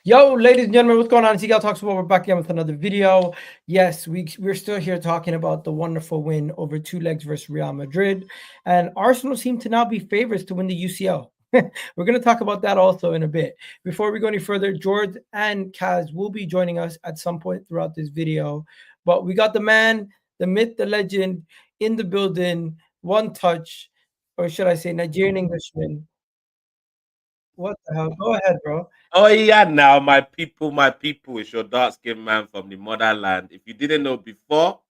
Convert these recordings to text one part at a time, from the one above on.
Yo, ladies and gentlemen, what's going on? Seagal Talks About. We're back again with another video. Yes, we're still here talking about the wonderful win over 2 legs versus Real Madrid. And Arsenal seem to now be favorites to win the UCL. We're going to talk about that also in a bit. Before we go any further, Jords and Kaz will be joining us at some point throughout this video. But we got the man, the myth, the legend in the building, one touch, or should I say Nigerian Englishman. What the hell? Go ahead, bro. Oh yeah, now my people, it's your dark-skinned man from the motherland. If you didn't know before,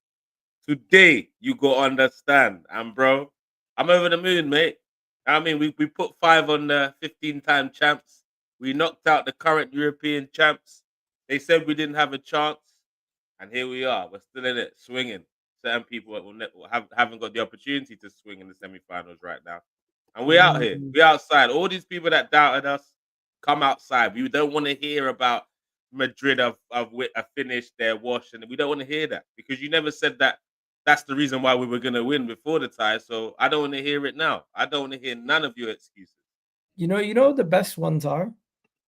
today you go understand. And bro, I'm over the moon, mate. I mean, we put 5 on the 15-time champs. We knocked out the current European champs. They said we didn't have a chance, and here we are. We're still in it, swinging. Certain people haven't got the opportunity to swing in the semi-finals right now, and we're out here. We're outside. All these people that doubted us, come outside. We don't want to hear about Madrid have finished their wash, and we don't want to hear that because you never said that. That's the reason why we were going to win before the tie. So I don't want to hear it now. I don't want to hear none of your excuses. You know the best ones are?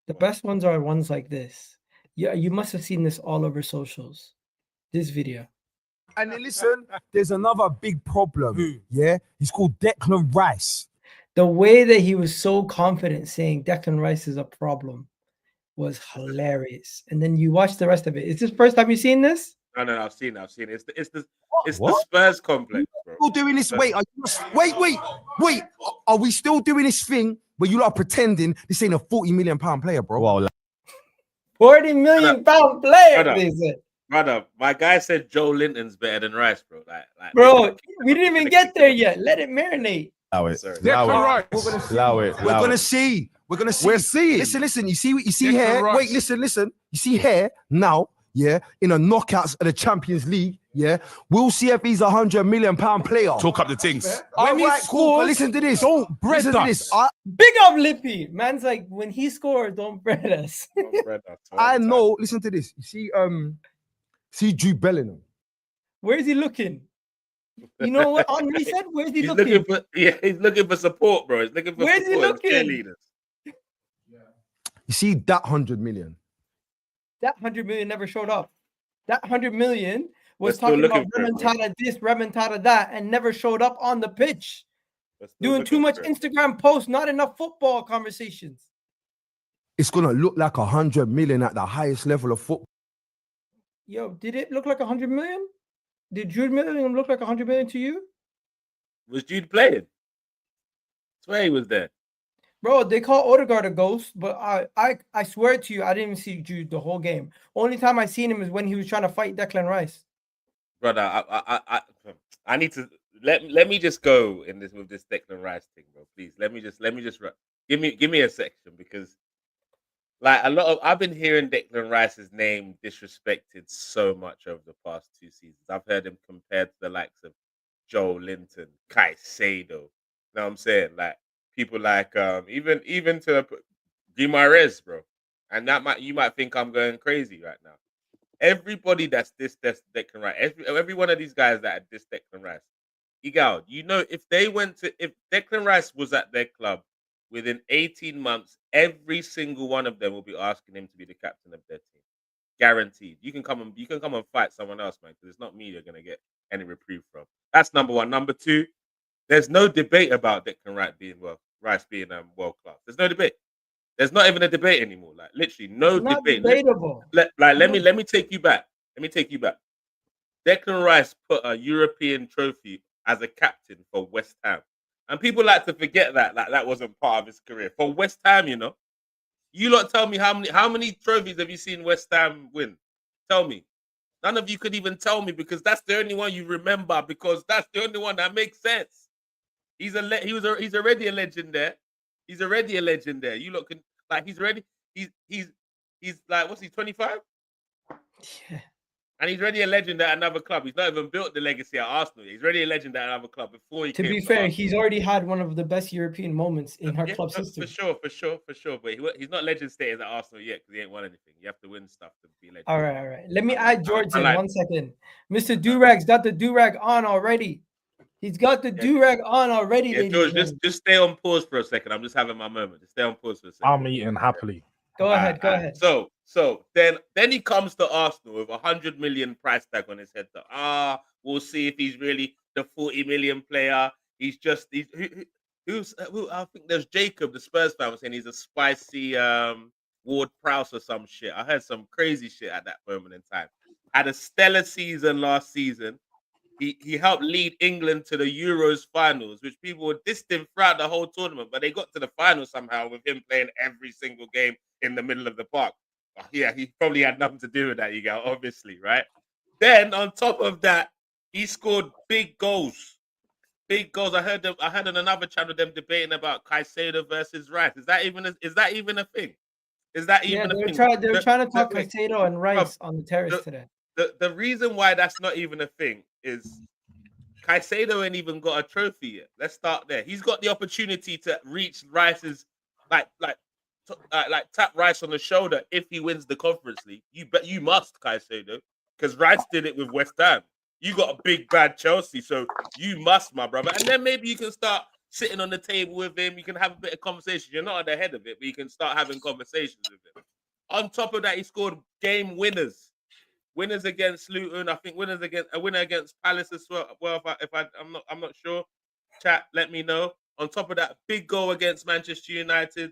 The best ones are ones like this. Yeah, you must have seen this all over socials. This video. And then listen, there's another big problem. Yeah, he's called Declan Rice. The way that he was so confident saying Declan Rice is a problem was hilarious. And then you watch the rest of it. Is this the first time you've seen this? No, I've seen it. It's the Spurs complex, bro. Still doing this? Wait, wait. Are we still doing this thing where you lot are pretending this ain't a £40 million player, bro? Wow, £40 million player. Brother, my guy said Joe Linton's better than Rice, bro. Like bro, we didn't even get there yet. Let it marinate. Allow it. We're gonna see. We're seeing. Listen. You see here. Rice. Wait, listen. You see here now. Yeah, in a knockouts of the Champions League. Yeah, we'll see if he's £100 million player. Talk up the things. When he scores, listen to this. Don't bread us. Big up Lippy. Man's like, when he scores, don't bread us. I know. Listen to this. You see Jude Bellingham. Where is he looking? You know what Henry said? Where's he looking? He's looking for support, bro. He's looking for Where's support. He looking? You see that 100 million. That 100 million never showed up. That 100 million was talking about romantada this, romantada that, and never showed up on the pitch. Doing too much Instagram posts, not enough football conversations. It's gonna look like 100 million at the highest level of football. Yo, did it look like 100 million? Did Jude Bellingham look like 100 million to you? Was Jude playing? I swear he was there. Bro, they call Ødegaard a ghost, but I swear to you, I didn't even see Jude the whole game. Only time I seen him is when he was trying to fight Declan Rice. Brother, I need to let me just go in this with this Declan Rice thing, bro. Please, let me just give me a section because like I've been hearing Declan Rice's name disrespected so much over the past 2 seasons. I've heard him compared to the likes of Joe Linton, Caicedo. You know what I'm saying? Like people like even to Guimarães, bro. And you might think I'm going crazy right now. Everybody that's Declan Rice, every one of these guys that are this Declan Rice, Ødegaard, you know, if Declan Rice was at their club within 18 months, every single one of them will be asking him to be the captain of their team. Guaranteed. You can come and fight someone else, man, because it's not me you're gonna get any reprieve from. That's number one. Number two, there's no debate about Declan Rice being world class. There's no debate. There's not even a debate anymore. Like literally no debate. Debatable. Let me take you back. Declan Rice put a European trophy as a captain for West Ham. And people like to forget that that wasn't part of his career. For West Ham, you know. You lot tell me how many trophies have you seen West Ham win? Tell me. None of you could even tell me because that's the only one you remember because that's the only one that makes sense. He's already a legend there. He's already a legend there. You look like he's already he's like what's he 25? Yeah. And he's already a legend at another club. He's not even built the legacy at Arsenal. He's already a legend at another club before he came. To be fair, he's already had one of the best European moments in her club's history. For sure. But he's not legend status at Arsenal yet because he ain't won anything. You have to win stuff to be legend. All right. Let me add Jords in 1 second. Mr. Durag's got the durag on already. He's got the durag on already. Yeah, George, just stay on pause for a second. I'm just having my moment. Just stay on pause for a second. I'm eating happily. Go ahead. So So then he comes to Arsenal with 100 million price tag on his head. We'll see if he's really the 40 million player. He's just who I think there's Jacob, the Spurs fan, was saying he's a spicy Ward Prowse or some shit. I heard some crazy shit at that moment in time. Had a stellar season last season. He helped lead England to the Euros finals, which people were dissing throughout the whole tournament, but they got to the final somehow with him playing every single game in the middle of the park. Yeah, he probably had nothing to do with that, you go, obviously, right? Then on top of that, he scored big goals. Big goals. I heard on another channel them debating about Caicedo versus Rice. Is that even a thing? Is that even a thing? They were trying to talk Caicedo and Rice on the terrace today. The reason why that's not even a thing is Caicedo ain't even got a trophy yet. Let's start there. He's got the opportunity to reach Rice's like tap Rice on the shoulder if he wins the Conference League. You must, Caicedo, because Rice did it with West Ham. You got a big bad Chelsea, so you must, my brother. And then maybe you can start sitting on the table with him. You can have a bit of conversation. You're not at the head of it, but you can start having conversations with him. On top of that, he scored game winners. Winners against Luton, I think a winner against Palace as well. Well, I'm not sure. Chat, let me know. On top of that, big goal against Manchester United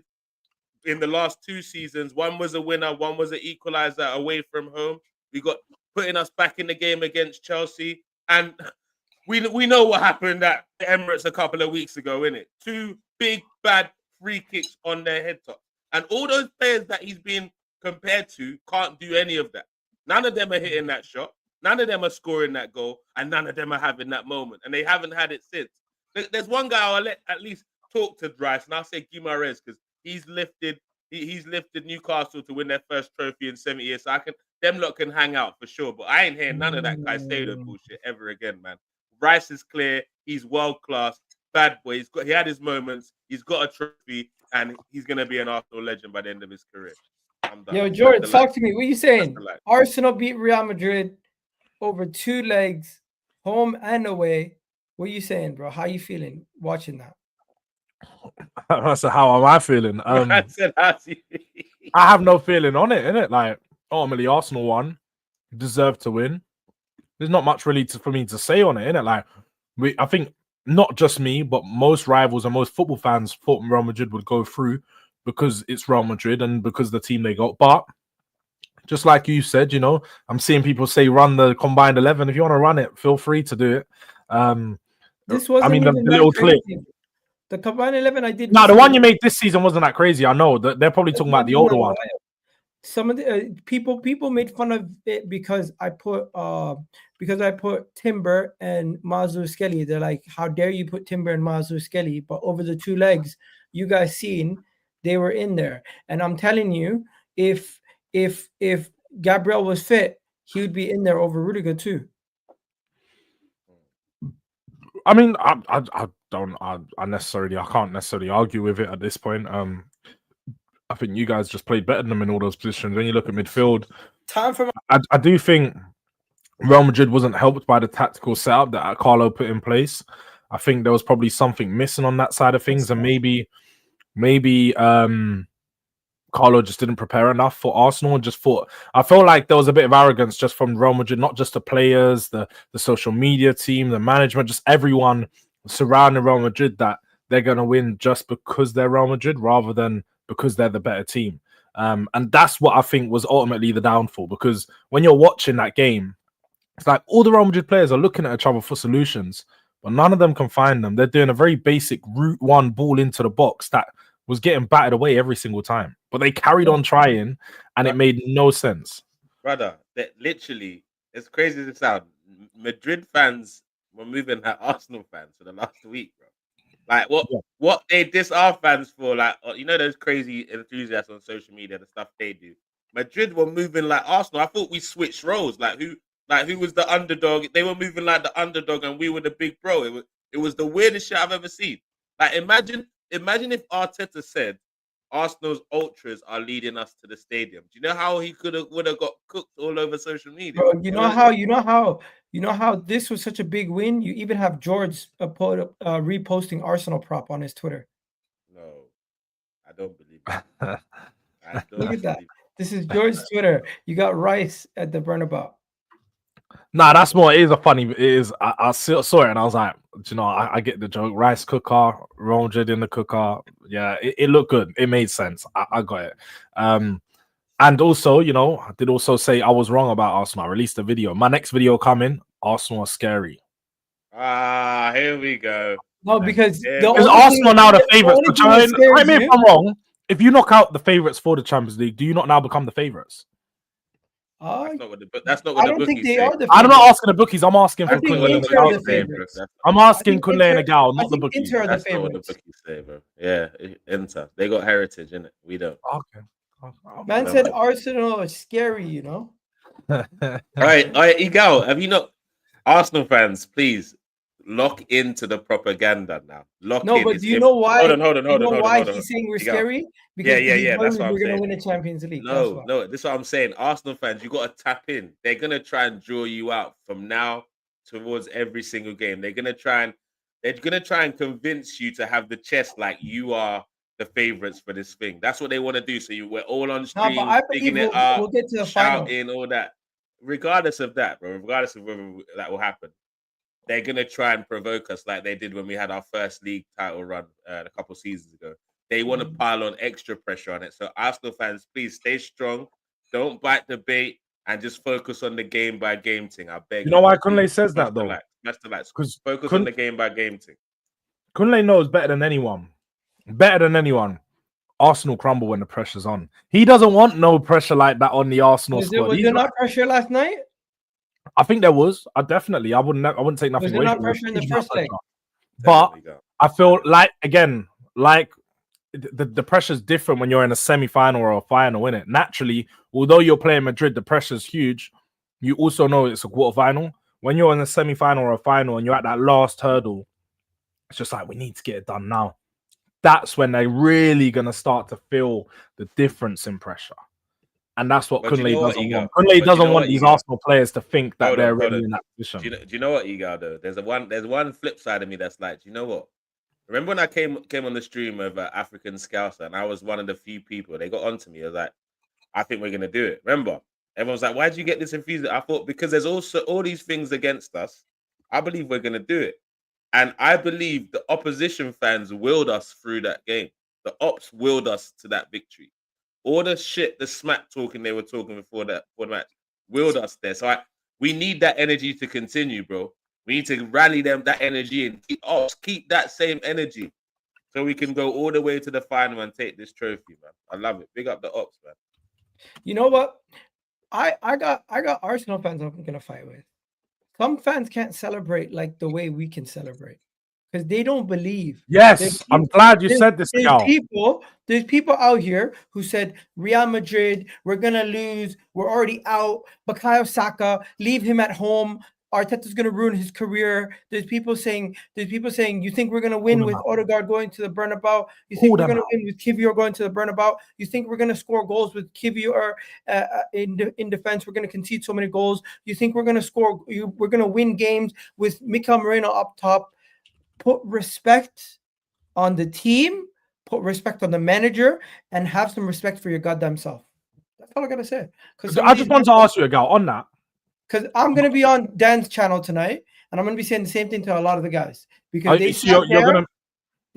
in the last 2 seasons. One was a winner, one was an equalizer away from home. We got putting us back in the game against Chelsea, and we know what happened at the Emirates a couple of weeks ago, innit? 2 big bad free kicks on their head top, and all those players that he's been compared to can't do any of that. None of them are hitting that shot. None of them are scoring that goal, and none of them are having that moment, and they haven't had it since. There's one guy I'll let at least talk to Rice, and I'll say Guimaraes, because he's lifted Newcastle to win their first trophy in 70 years. So them lot can hang out for sure, but I ain't hearing none of that Caicedo bullshit ever again, man. Rice is clear. He's world class, bad boy. He had his moments. He's got a trophy, and he's gonna be an Arsenal legend by the end of his career. Yo, Jords, talk to me. What are you saying? Arsenal beat Real Madrid over 2 legs, home and away. What are you saying, bro? How are you feeling watching that? I said, how am I feeling? I have no feeling on it, innit? Like, ultimately, Arsenal won, deserved to win. There's not much really for me to say on it, innit? Like, I think not just me, but most rivals and most football fans thought Real Madrid would go through because it's Real Madrid and because the team they got. But just like you said, you know, I'm seeing people say run the combined 11. If you want to run it, feel free to do it. This wasn't the little clip. The combined 11 I did. No, the one you made this season wasn't that crazy. I know that they're probably talking about the older one. Some of the people made fun of it because I put Timber and Mazzucchelli. They're like, how dare you put Timber and Mazzucchelli? But over the 2 legs, you guys seen they were in there. And I'm telling you, if Gabriel was fit, he would be in there over Rudiger too. I mean, I can't necessarily argue with it at this point. I think you guys just played better than them in all those positions. When you look at midfield, I do think Real Madrid wasn't helped by the tactical setup that Carlo put in place. I think there was probably something missing on that side of things, and maybe Carlo just didn't prepare enough for Arsenal and just thought. I felt like there was a bit of arrogance just from Real Madrid, not just the players, the social media team, the management, just everyone surrounding Real Madrid, that they're going to win just because they're Real Madrid rather than because they're the better team. And that's what I think was ultimately the downfall, because when you're watching that game, it's like all the Real Madrid players are looking at each other for solutions, but none of them can find them. They're doing a very basic route one ball into the box that was getting battered away every single time. But they carried on trying, and it made no sense. Brother, that literally, as crazy as it sounds, Madrid fans were moving like Arsenal fans for the last week, bro. Like, what they diss our fans for, like, you know, those crazy enthusiasts on social media, the stuff they do. Madrid were moving like Arsenal. I thought we switched roles. Like, who was the underdog? They were moving like the underdog, and we were the big bro. It was the weirdest shit I've ever seen. Like, imagine if Arteta said Arsenal's ultras are leading us to the stadium. Do you know how he would have got cooked all over social media? Bro, you know how this was such a big win. You even have Jords reposting Arsenal prop on his Twitter. No, I don't believe that. Look at that. This is George's Twitter. You got Rice at the Bernabeu. Nah, that's more. It is a funny. It is. I saw it and I was like, you know, I get the joke. Rice cooker, Real Madrid in the cooker. Yeah, it looked good. It made sense. I got it. And also, you know, I did also say I was wrong about Arsenal. I released a video. My next video coming. Arsenal are scary. Ah, here we go. No, because Arsenal now the favourites. Correct me if I'm wrong. If you knock out the favourites for the Champions League, do you not now become the favourites? That's not what the bookies say. I'm not asking the bookies. I'm asking for Kunle. I'm asking Kunle and Ødegaard, not the bookies. That's not what the bookies say, bro. Yeah, Inter. They got heritage in it. We don't. Okay. Man said Arsenal is scary, you know. All right, Igal, have you not? Arsenal fans, please lock into the propaganda now. But do you know why? Hold on. Why he's saying we're scary? Because yeah. That's what I'm saying. We're gonna win the Champions League. No, this is what I'm saying. Arsenal fans, you got to tap in. They're gonna try and draw you out from now towards every single game. They're gonna try and convince you to have the chest like you are the favorites for this thing. That's what they want to do. So we're all on stream, digging it up, we'll get to the shouting, all that. Regardless of that, bro, regardless of whether that will happen, they're gonna try and provoke us like they did when we had our first league title run a couple seasons ago. They want to pile on extra pressure on it. So Arsenal fans, please stay strong. Don't bite the bait and just focus on the game by game thing. I beg. You know why Kunle says that though? Because focus on the game by game thing. Kunle knows better than anyone. Arsenal crumble when the pressure's on. He doesn't want no pressure like that on the Arsenal squad. Was there not pressure last night? I think there was. I wouldn't take nothing away from it. Was there not pressure in the first leg? But I feel like the pressure's different when you're in a semi-final or a final, innit? Naturally, although you're playing Madrid, the pressure's huge. You also know it's a quarter-final. When you're in a semi-final or a final and you're at that last hurdle, it's just like, we need to get it done now. That's when they're really going to start to feel the difference in pressure. And that's what Kunle doesn't want. Kunle doesn't want these Arsenal players to think that they're really in that position. Do you know what, Ødegaard, though? There's one flip side of me that's like, do you know what? Remember when I came on the stream of African Scouser and I was one of the few people, they got onto me. I was like, I think we're going to do it. Remember? Everyone was like, why did you get this infused? I thought, because there's also all these things against us. I believe we're going to do it. And I believe the opposition fans willed us through that game. The ops willed us to that victory. All the shit, the smack talking they were talking before the match, willed us there. So we need that energy to continue, bro. We need to rally that energy and keep that same energy so we can go all the way to the final and take this trophy, man. I love it. Big up the ops, man. You know what? I got Arsenal fans I'm gonna fight with. Some fans can't celebrate like the way we can celebrate because they don't believe. Yes, I'm glad you said this. There's people out here who said Real Madrid, we're gonna lose, we're already out. Bukayo Saka, leave him at home. Arteta's gonna ruin his career. There's people saying, you think we're gonna win with Ødegaard going to the Bernabeu? You think we're gonna win with Kivior going to the Bernabeu? You think we're gonna score goals with Kivior in defense? We're gonna concede so many goals. You think we're gonna win games with Mikel Merino up top? Put respect on the team, put respect on the manager, and have some respect for your goddamn self. That's all I gotta say. Because I just want to ask you, Ødegaard, on that. Because I'm going to be on Dan's channel tonight, and I'm going to be saying the same thing to a lot of the guys. Because they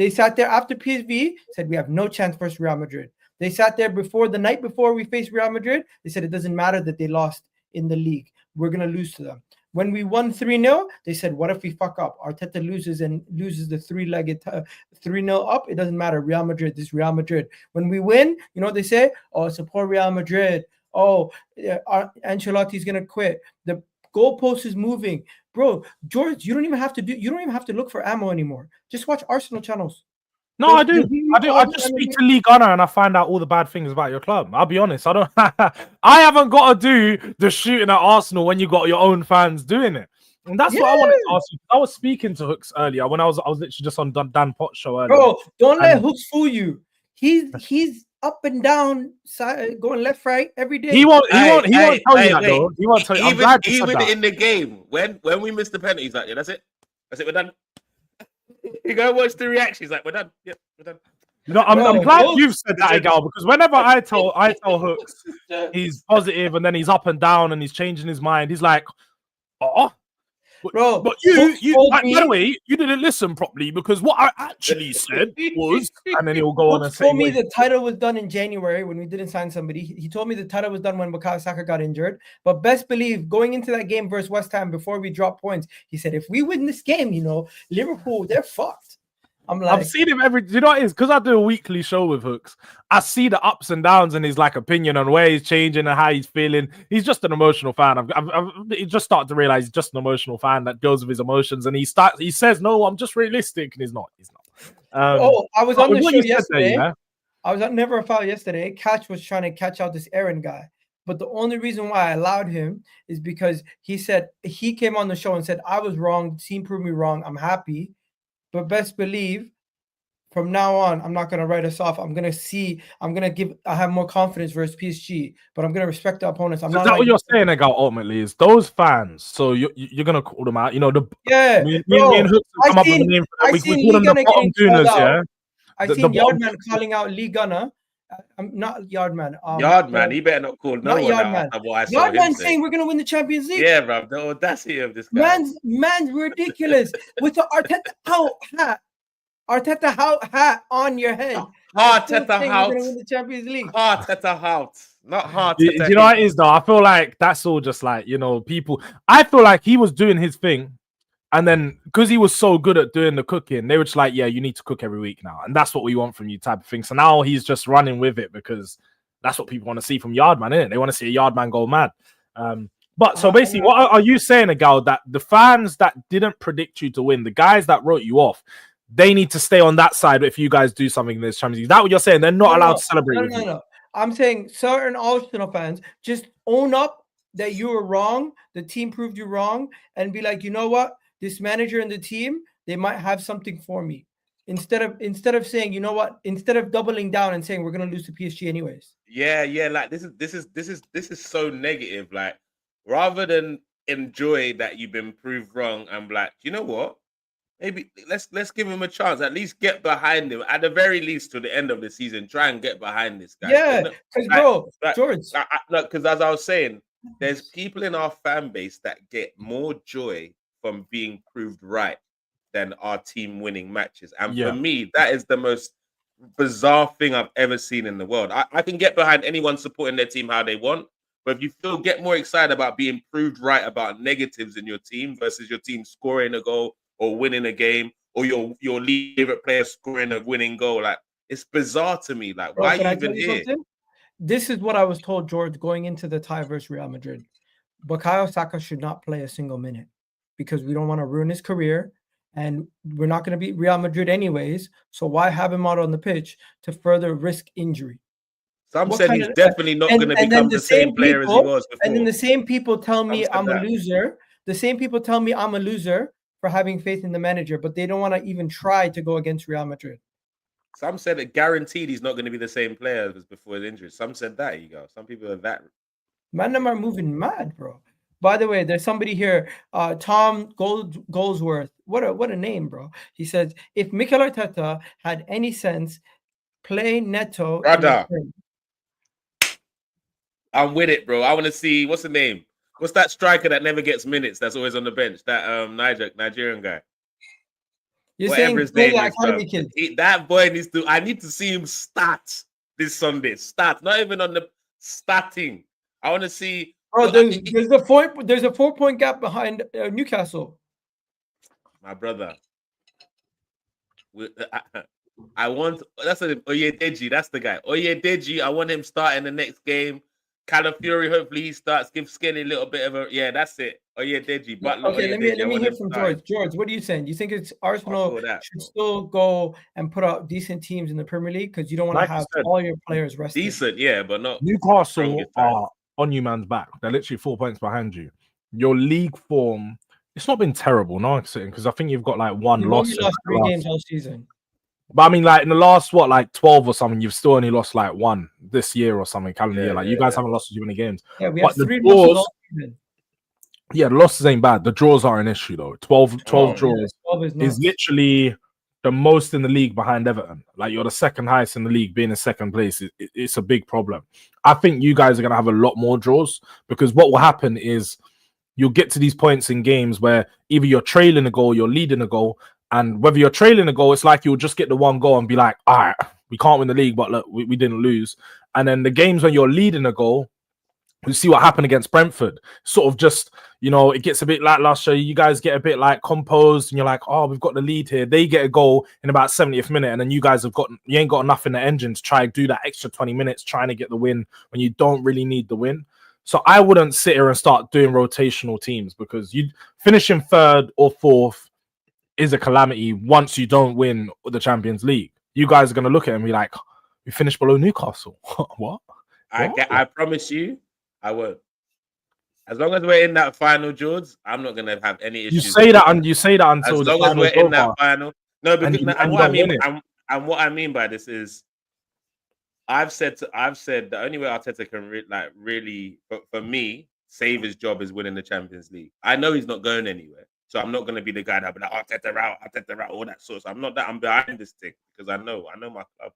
sat there after PSV, said we have no chance versus Real Madrid. They sat there the night before we faced Real Madrid. They said it doesn't matter that they lost in the league. We're going to lose to them. When we won 3-0, they said, what if we fuck up? Arteta loses the three-legged 3-0 up. It doesn't matter. Real Madrid, this is Real Madrid. When we win, you know what they say? Oh, support Real Madrid. Oh, Ancelotti's gonna quit. The goalpost is moving, bro. Jords, you don't even have to look for ammo anymore. Just watch Arsenal channels. No, I do. I just speak to League Gunner and I find out all the bad things about your club. I'll be honest. I haven't got to do the shooting at Arsenal when you got your own fans doing it. And that's what I wanted to ask you. I was speaking to Hooks earlier when I was literally just on Dan Potts show earlier. Bro, don't let Hooks fool you. He's up and down, going left, right every day. He won't tell you that though. He won't tell you. Even in the game, when we missed the penalty, he's like, yeah, that's it, we're done. You go watch the reaction. He's like, we're done. Yep, we're done. You know, I'm Bro, glad those- you've said that, Egal, because whenever I tell Hooks he's positive and then he's up and down and he's changing his mind, he's like, oh. Bro, But Hooks told by me- the way, you didn't listen properly because what I actually said was, and then he'll go on and Hooks say, told me the title was done in January when we didn't sign somebody. He told me the title was done when Bukayo Saka got injured. But best believe, going into that game versus West Ham before we dropped points, he said, if we win this game, you know, Liverpool, they're fucked. I'm like, I've seen him you know what it is? Because I do a weekly show with Hooks. I see the ups and downs in his like opinion on where he's changing and how he's feeling. He's just an emotional fan. I've just started to realize he's just an emotional fan that goes with his emotions. And he says, no, I'm just realistic. And he's not. I was on the show yesterday. There, I was on Never a Foul yesterday. Catch was trying to catch out this Aaron guy. But the only reason why I allowed him is because he said he came on the show and said, I was wrong. The team proved me wrong. I'm happy. But best believe, from now on, I'm not going to write us off. I have more confidence versus PSG, but I'm going to respect the opponents. I'm so not is that like, what you're saying, Egal, ultimately, is those fans, so you're going to call them out, you know, me and Hooks have come up with a name for that. We call them the bottom tuners, yeah? I seen Yardman calling out Lee Gunner. I'm not Yardman. Yardman, he better not call no one out after what I saw him Yardman say. saying we're gonna win the Champions League. Yeah, bro, the audacity of this guy. Man's ridiculous with the Arteta hat on your head. Arteta out. We're gonna win the Champions League. Arteta out, not Arteta. Do you know what it is though? I feel like that's all just like, you know, people. I feel like he was doing his thing. And then, because he was so good at doing the cooking, they were just like, yeah, you need to cook every week now. And that's what we want from you type of thing. So now he's just running with it because that's what people want to see from Yardman, isn't it? They want to see a Yardman go mad. But so basically, what are you saying, Egal, that the fans that didn't predict you to win, the guys that wrote you off, they need to stay on that side if you guys do something in this Champions League? Is that what you're saying? They're not allowed to celebrate with you? No. I'm saying certain Arsenal fans just own up that you were wrong. The team proved you wrong and be like, you know what? This manager and the team, they might have something for me. Instead of saying, you know what, instead of doubling down and saying we're gonna lose to PSG anyways. Yeah, like this is so negative. Like, rather than enjoy that you've been proved wrong, I'm like, you know what? Maybe let's give him a chance. At least get behind him. At the very least, to the end of the season, try and get behind this guy. Yeah, because Jords. Look, because as I was saying, there's people in our fan base that get more joy from being proved right than our team winning matches. And for me, that is the most bizarre thing I've ever seen in the world. I can get behind anyone supporting their team how they want, but if you get more excited about being proved right about negatives in your team versus your team scoring a goal or winning a game or your favorite player scoring a winning goal, like, it's bizarre to me. Like, why are you even here? This is what I was told, George, going into the tie versus Real Madrid. Bukayo Saka should not play a single minute because we don't want to ruin his career and we're not going to beat Real Madrid anyways. So why have him out on the pitch to further risk injury? Some said he's definitely not going to become the same player as he was before. And then the same people tell me I'm a loser. The same people tell me I'm a loser for having faith in the manager, but they don't want to even try to go against Real Madrid. Some said it guaranteed he's not going to be the same player as before his injury. Some said that, you go. Some people are that. Man, them are moving mad, bro. By the way, there's somebody here, Tom Goldsworth. What a name, bro. He says, if Mikel Arteta had any sense, play Neto. Brother, I'm with it, bro. I want to see, what's the name? What's that striker that never gets minutes that's always on the bench? That Nigerian guy. You're whatever his saying name is, academy kids. That boy needs to. I need to see him start this Sunday. Start, not even on the starting. I want to see. Bro, there's a 4-point gap behind Newcastle. My brother. I want. That's Oyedeji. That's the guy. Oyedeji. I want him starting the next game. Calafiori, hopefully he starts. Give Skinny a little bit of a. Yeah, that's it. Oyedeji. Okay, let me hear from George. George, what are you saying? You think it's Arsenal should still go and put out decent teams in the Premier League because you don't want to have all your players rested? Decent, yeah, but not Newcastle are on you man's back. They're literally 4 points behind you. Your league form, it's not been terrible, no, because I think you've got like one loss. You lost 3 games all season. But I mean, like in the last 12 or something, you've still only lost like 1 this year or something, calendar year. Like you guys haven't lost too many games. Yeah, we have 3 losses all season. Yeah, the losses ain't bad. The draws are an issue though. 12 draws is literally the most in the league behind Everton. Like, you're the second highest in the league, being in second place. It's a big problem. I think you guys are going to have a lot more draws, because what will happen is you'll get to these points in games where either you're trailing a goal, you're leading a goal, and whether you're trailing a goal, it's like you'll just get the one goal and be like, all right, we can't win the league, but look, we didn't lose. And then the games when you're leading a goal, we see what happened against Brentford. Sort of just, it gets a bit lackluster. You guys get a bit like composed, and you're like, oh, we've got the lead here. They get a goal in about 70th minute, and then you guys you ain't got enough in the engine to try and do that extra 20 minutes trying to get the win when you don't really need the win. So I wouldn't sit here and start doing rotational teams, because you finishing third or fourth is a calamity once you don't win the Champions League. You guys are going to look at it and be like, we finished below Newcastle. What? I promise you, I won't. As long as we're in that final, Jords, I'm not going to have any issues. You say that until as long as we're in that final. No, because what I mean by this is, I've said the only way Arteta can really, for me, save his job is winning the Champions League. I know he's not going anywhere, so I'm not going to be the guy that'll be like, Arteta out, all that sort. I'm not that. I'm behind this thing, because I know my club.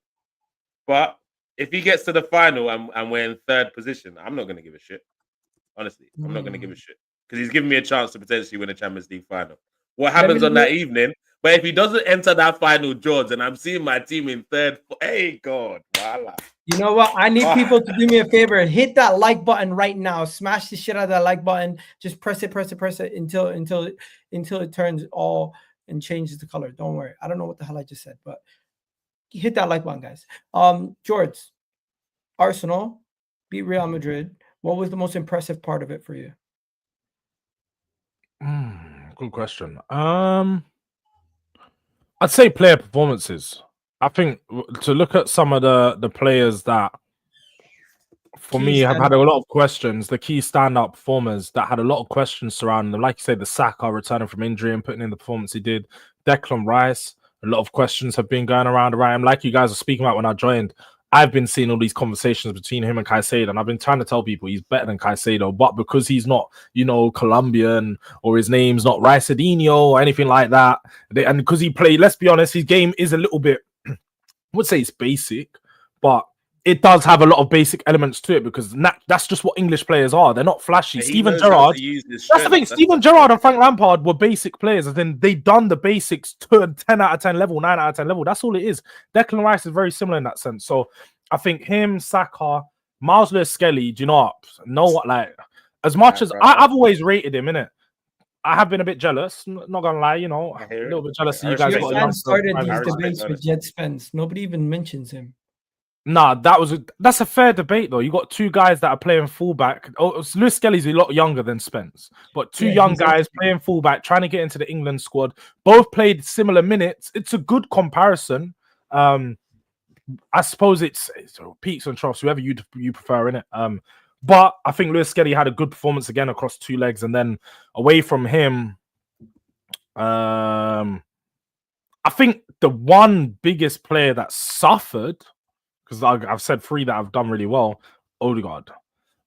But if he gets to the final and we're in third position, I'm not going to give a shit. Honestly, I'm not going to give a shit, because he's giving me a chance to potentially win a Champions League final. What happens on that evening? But if he doesn't enter that final, Jords, and I'm seeing my team in third, hey God, voila. You know what? I need people to do me a favor and hit that like button right now. Smash the shit out of that like button. Just press it until it turns all and changes the color. Don't worry. I don't know what the hell I just said, but hit that like button, guys. Jords, Arsenal beat Real Madrid. What was the most impressive part of it for you? Good question. I'd say player performances. I think to look at some of the players that, for me, have had a lot of questions, the key stand-up performers that had a lot of questions surrounding them, like you say, the Saka returning from injury and putting in the performance he did, Declan Rice, a lot of questions have been going around him. Like you guys were speaking about when I joined, I've been seeing all these conversations between him and Caicedo, and I've been trying to tell people he's better than Caicedo, but because he's not, Colombian, or his name's not Ricedinho or anything like that, and because he played, let's be honest, his game is a little bit, I would say it's basic, but it does have a lot of basic elements to it, because that's just what English players are. They're not flashy. Yeah, Steven Gerrard, that's the thing. Steven Gerrard and Frank Lampard were basic players, and then they done the basics to a 10 out of 10 level, 9 out of 10 level. That's all it is. Declan Rice is very similar in that sense. So I think him, Saka, Miles Lewis-Skelly, do you know what? Like, as much as I've always rated him, innit? I have been a bit jealous, not gonna lie, a little bit jealous. You guys started these debates with Jed Spence. Nobody even mentions him. Nah, that's a fair debate though. You got two guys that are playing fullback. Oh, Lewis Skelly's a lot younger than Spence, but two young guys playing fullback, trying to get into the England squad. Both played similar minutes. It's a good comparison. I suppose it's peaks and troughs, whoever you prefer in it. But I think Lewis Skelly had a good performance again across two legs, and then away from him, I think the one biggest player that suffered, because I've said three that have done really well, Ødegaard.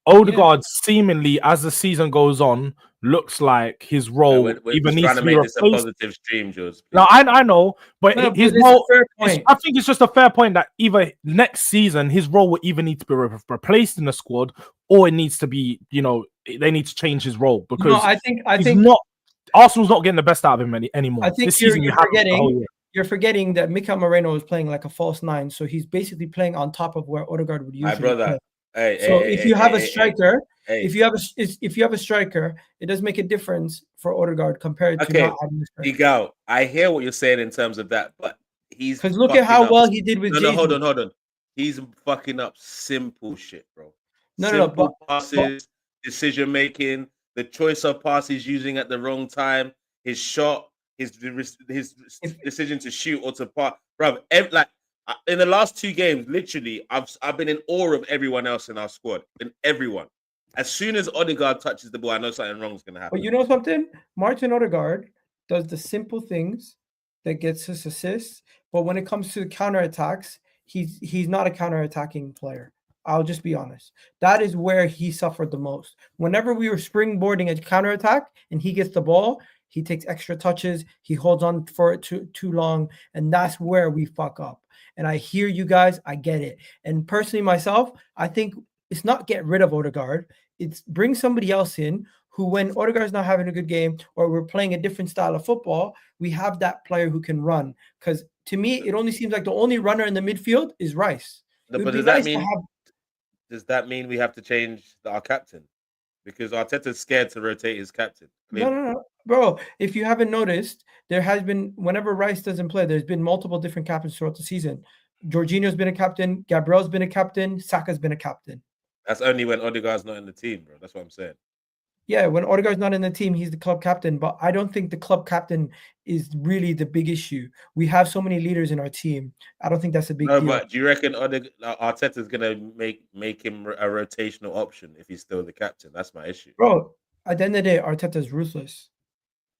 Ødegaard seemingly, as the season goes on, looks like his role we're even needs trying to to be make this a replaced. positive stream, Jules. No, I know, but his role, I I think it's just a fair point that either next season his role will either need to be replaced in the squad, or it needs to be, they need to change his role, because I think Arsenal's not getting the best out of him anymore. I think this season you're forgetting that Mikel Moreno is playing like a false nine, so he's basically playing on top of where Ødegaard would usually play. If you have a striker, if you have a striker, it does make a difference for Ødegaard compared to not having a striker. Igao, I hear what you're saying in terms of that, but he's because look at how well he did with No, hold on. He's fucking up simple shit, bro. Simple passes, decision making, the choice of passes using at the wrong time, his shot, his decision to shoot or to pass, bro. Like in the last two games, literally, I've been in awe of everyone else in our squad, and everyone. As soon as Ødegaard touches the ball, I know something wrong is going to happen. But you know something? Martin Ødegaard does the simple things that gets us assists, but when it comes to the counterattacks, he's not a counterattacking player. I'll just be honest. That is where he suffered the most. Whenever we were springboarding a counterattack and he gets the ball, He takes extra touches. He holds on for it too long, and that's where we fuck up. And I hear you guys. I get it. And personally, myself, I think it's not get rid of Ødegaard. It's bring somebody else in who, when Ødegaard's not having a good game or we're playing a different style of football, we have that player who can run. Because to me, it only seems like the only runner in the midfield is Rice. No, but does that mean we have to change our captain? Because Arteta's scared to rotate his captain. No, bro. If you haven't noticed, there has been, whenever Rice doesn't play, there's been multiple different captains throughout the season. Jorginho's been a captain. Gabriel's been a captain. Saka's been a captain. That's only when Ødegaard's not in the team, bro. That's what I'm saying. Yeah, when Ødegaard's not in the team, he's the club captain. But I don't think the club captain is really the big issue. We have so many leaders in our team. I don't think that's a big deal. But do you reckon Arteta's going to make him a rotational option if he's still the captain? That's my issue. Bro, at the end of the day, Arteta's ruthless.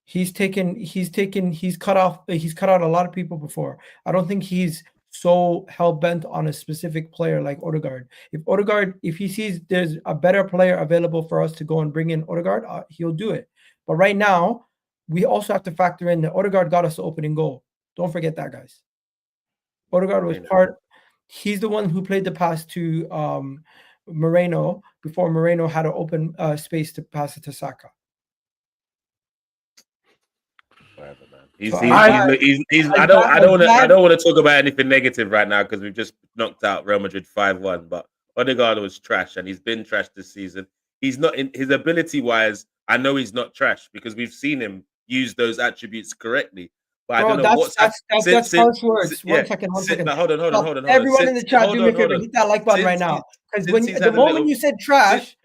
He's cut out a lot of people before. I don't think he's so hell-bent on a specific player like Ødegaard. If he sees there's a better player available for us to go and bring in Ødegaard, he'll do it. But right now, we also have to factor in that Ødegaard got us the opening goal. Don't forget that, guys. Ødegaard was he's the one who played the pass to Moreno before Moreno had an open space to pass it to Saka. Whatever, man. I don't want to talk about anything negative right now because we've just knocked out Real Madrid 5-1. But Ødegaard was trash, and he's been trash this season. He's not in his ability wise. I know he's not trash because we've seen him use those attributes correctly. But bro, I don't know what's that's harsh words. One second. Hold on. Everyone in the chat, do me a favor, hit that like button right now. Because the moment you said trash,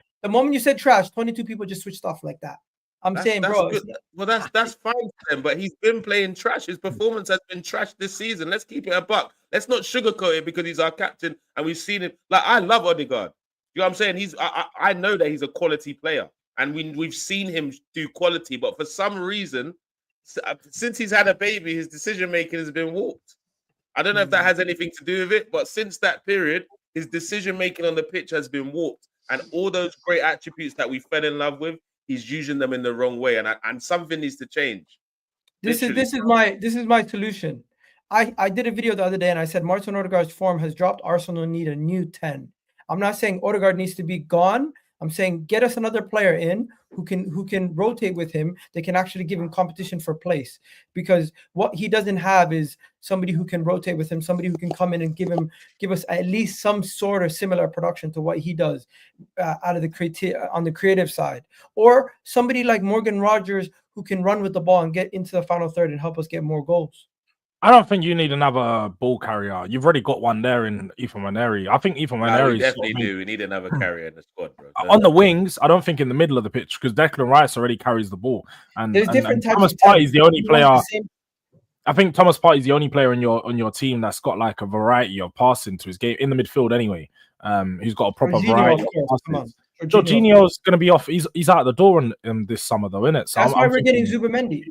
22 people just switched off like that. That's saying, bro. Well, that's fine for him, but he's been playing trash. His performance has been trash this season. Let's keep it a buck. Let's not sugarcoat it because he's our captain and we've seen him. Like, I love Ødegaard. You know what I'm saying? I know that he's a quality player, and we've seen him do quality, but for some reason, since he's had a baby, his decision making has been warped. I don't know if that has anything to do with it, but since that period, his decision making on the pitch has been warped, and all those great attributes that we fell in love with, he's using them in the wrong way, and something needs to change. This is my solution. I did a video the other day and I said Martin Ødegaard's form has dropped. Arsenal need a new 10. I'm not saying Ødegaard needs to be gone. I'm saying get us another player in who can rotate with him. They can actually give him competition for place, because what he doesn't have is somebody who can rotate with him, somebody who can come in and give us at least some sort of similar production to what he does out of on the creative side, or somebody like Morgan Rogers who can run with the ball and get into the final third and help us get more goals. I don't think you need another ball carrier. You've already got one there in Ethan Maneri. I think Ethan Maneri. We definitely do. We need another carrier in the squad, bro. On the wings, I don't think in the middle of the pitch, because Declan Rice already carries the ball. And there's different types. Thomas Partey is the only player. I think Thomas Partey is the only player on your team that's got like a variety of passing to his game in the midfield anyway. Who's got a proper variety of passes. Jorginho's going to be off. He's out the door in this summer though, isn't it? So that's why we're getting Zubimendi.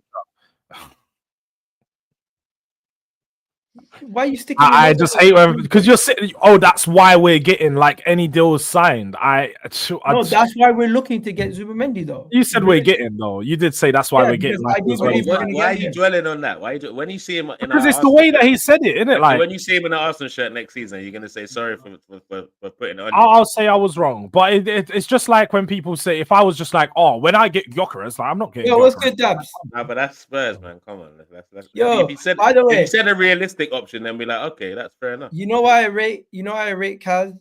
Why are you sticking? I just hate because you're sitting. Oh, that's why we're getting like any deals signed. That's why we're looking to get Zubimendi though. You said we're getting though. You did say that's why we're getting. Like, why are you dwelling on that? When you see him in because it's the way that he said it, isn't it? Like when you see him in an Arsenal shirt next season, you're gonna say sorry for putting it on. I'll say I was wrong, but it's just like when people say if I was just like, oh, when I get Gyökeres, like I'm not getting. Yo, what's good, Dubs? No, but that's Spurs, man. Come on, yo. By the way, if you said a realistic option, then be like, okay, that's fair enough. You know why I rate Kaz